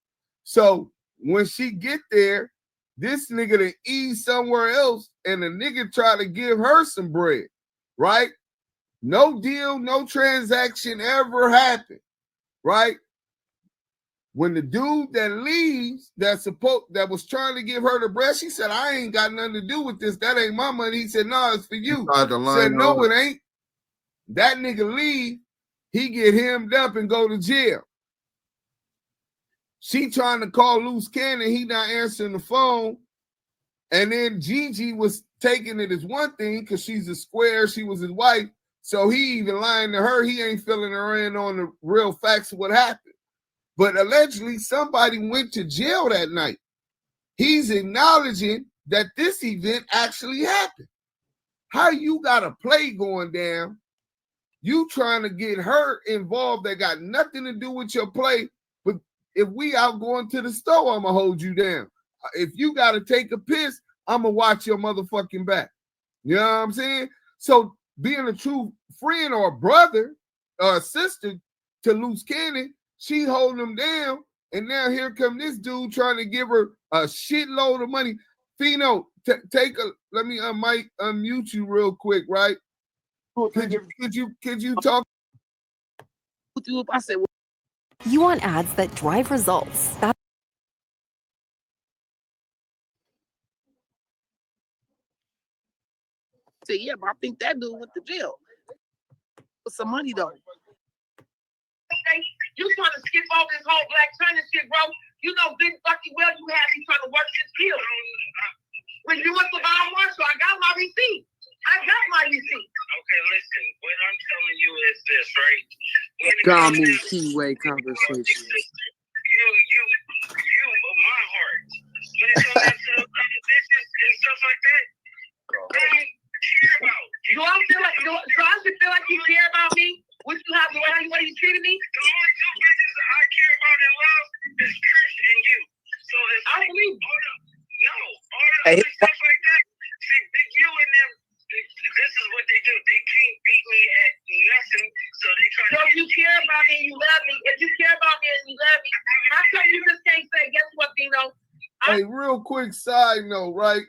So, when she get there, this nigga to ease somewhere else, and the nigga try to give her some bread, right? No deal, no transaction ever happened, right? When the dude that leaves that was trying to give her the bread, she said, "I ain't got nothing to do with this. That ain't my money." He said, "No, it's for you." Said, "No, it ain't." That nigga leave, he get hemmed up and go to jail. She trying to call Luce Cannon, he not answering the phone. And then Gigi was taking it as one thing because she's a square, she was his wife. So he even lying to her, he ain't filling her in on the real facts of what happened. But allegedly, somebody went to jail that night. He's acknowledging that this event actually happened. How you got a play going down, you trying to get her involved that got nothing to do with your play, but if we out going to the store, I'm going to hold you down. If you got to take a piss, I'm going to watch your motherfucking back. You know what I'm saying? So being a true friend or brother or sister to Luce Cannon, she holding him down, and now here come this dude trying to give her a shitload of money. Fino, let me unmute you real quick, right? Could you talk? I said, you want ads that drive results. Say, yeah, but I think that dude went to jail with some money though. Okay, you trying to skip over this whole Black China shit, bro? You know good fucking well you have me trying to work this deal. When you went to buy one, so I got my receipt. Okay, listen. What I'm telling you is this, right? Damu Kiwe Conversations. You, my heart. When it comes to business and stuff like that, I don't care about. Do I feel like you care about me? What you have, how you treated me? The only two bitches I care about in love is Chris and you. So if I believe all the other stuff like that, see, you and them, this is what they do. They can't beat me at nothing, so they try to. So you care about me and you love me. If you care about me and you love me, how come you just can't say, guess what, Dino? Hey, real quick side note, right?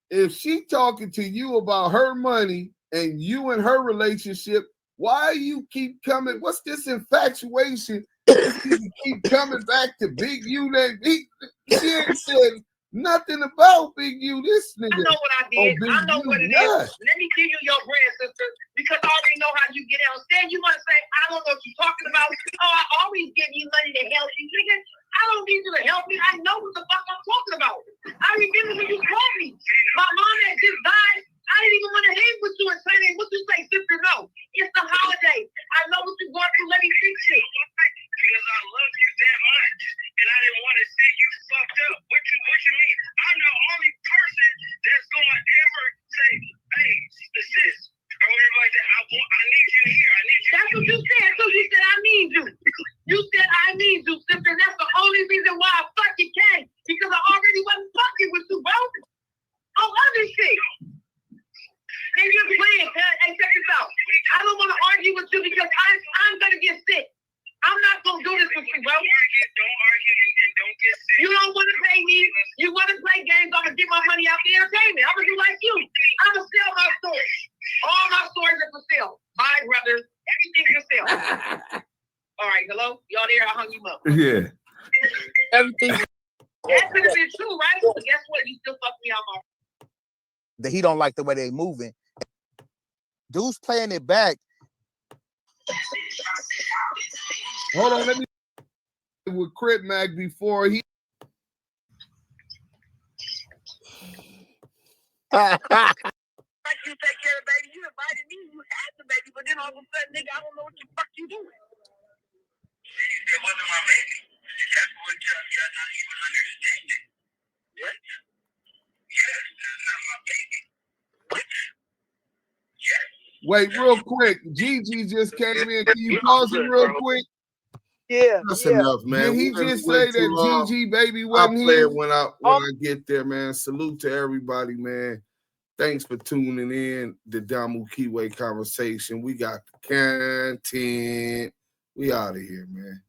If she talking to you about her money and you and her relationship, why you keep coming? What's this infatuation? You keep coming back to Big U. She ain't said nothing about Big U. This nigga. I know what I did. I know what it is. Let me give you your brand, sister, because I already know how you get out. Instead, you want to say, I don't know what you're talking about. Oh, I always give you money to help you, nigga. I don't need you to help me. I know what the fuck I'm talking about. I remember when you called me. My mom had just died. I didn't even want to hang with you and say, what you say, sister? No. It's the holiday. I know what you're going through. Let me fix it. Because I love you that much, and I didn't want to see you fucked up. What you mean? I'm the only person that's going to ever say, hey, sis, or whatever like that. I need you here. I need you. That's what you said. So you said, I need you. You said, I need you, sister. That's the only reason why I fucking came. Because I already wasn't fucking with you, bro. On other shit. And you're playing, cuz. Hey, check this out. I don't want to argue with you because I'm going to get sick. I'm not going to do this with you, bro. Don't argue and don't get sick. You don't want to pay me. You want to play games. I'm going to get my money out the entertainment. I'm going to do like you. I'm going to sell my stories. All my stories are for sale. Bye, brothers. Everything's for sale. All right, hello? Y'all there? I hung you up. Yeah. Everything. That could have been true, right? But guess what? You still fucked me out my. That he don't like the way they moving. Dude's playing it back. Hold on, let me with Crip Mac before he. Like you take care of the baby, you invited me, you had the baby, but then all of a sudden, nigga, I don't know what the fuck you doing. It wasn't my baby. That's what you're not even understanding. What? Yes, it's not my baby. What? Yes. Wait, real quick. Gigi just came in. Can you pause it real quick? Yeah. That's enough, man. Did he just say that Gigi baby wasn't here? I'll play it when I get there, man. Salute to everybody, man. Thanks for tuning in to Damu Kiwe Conversation. We got the content. We out of here, man.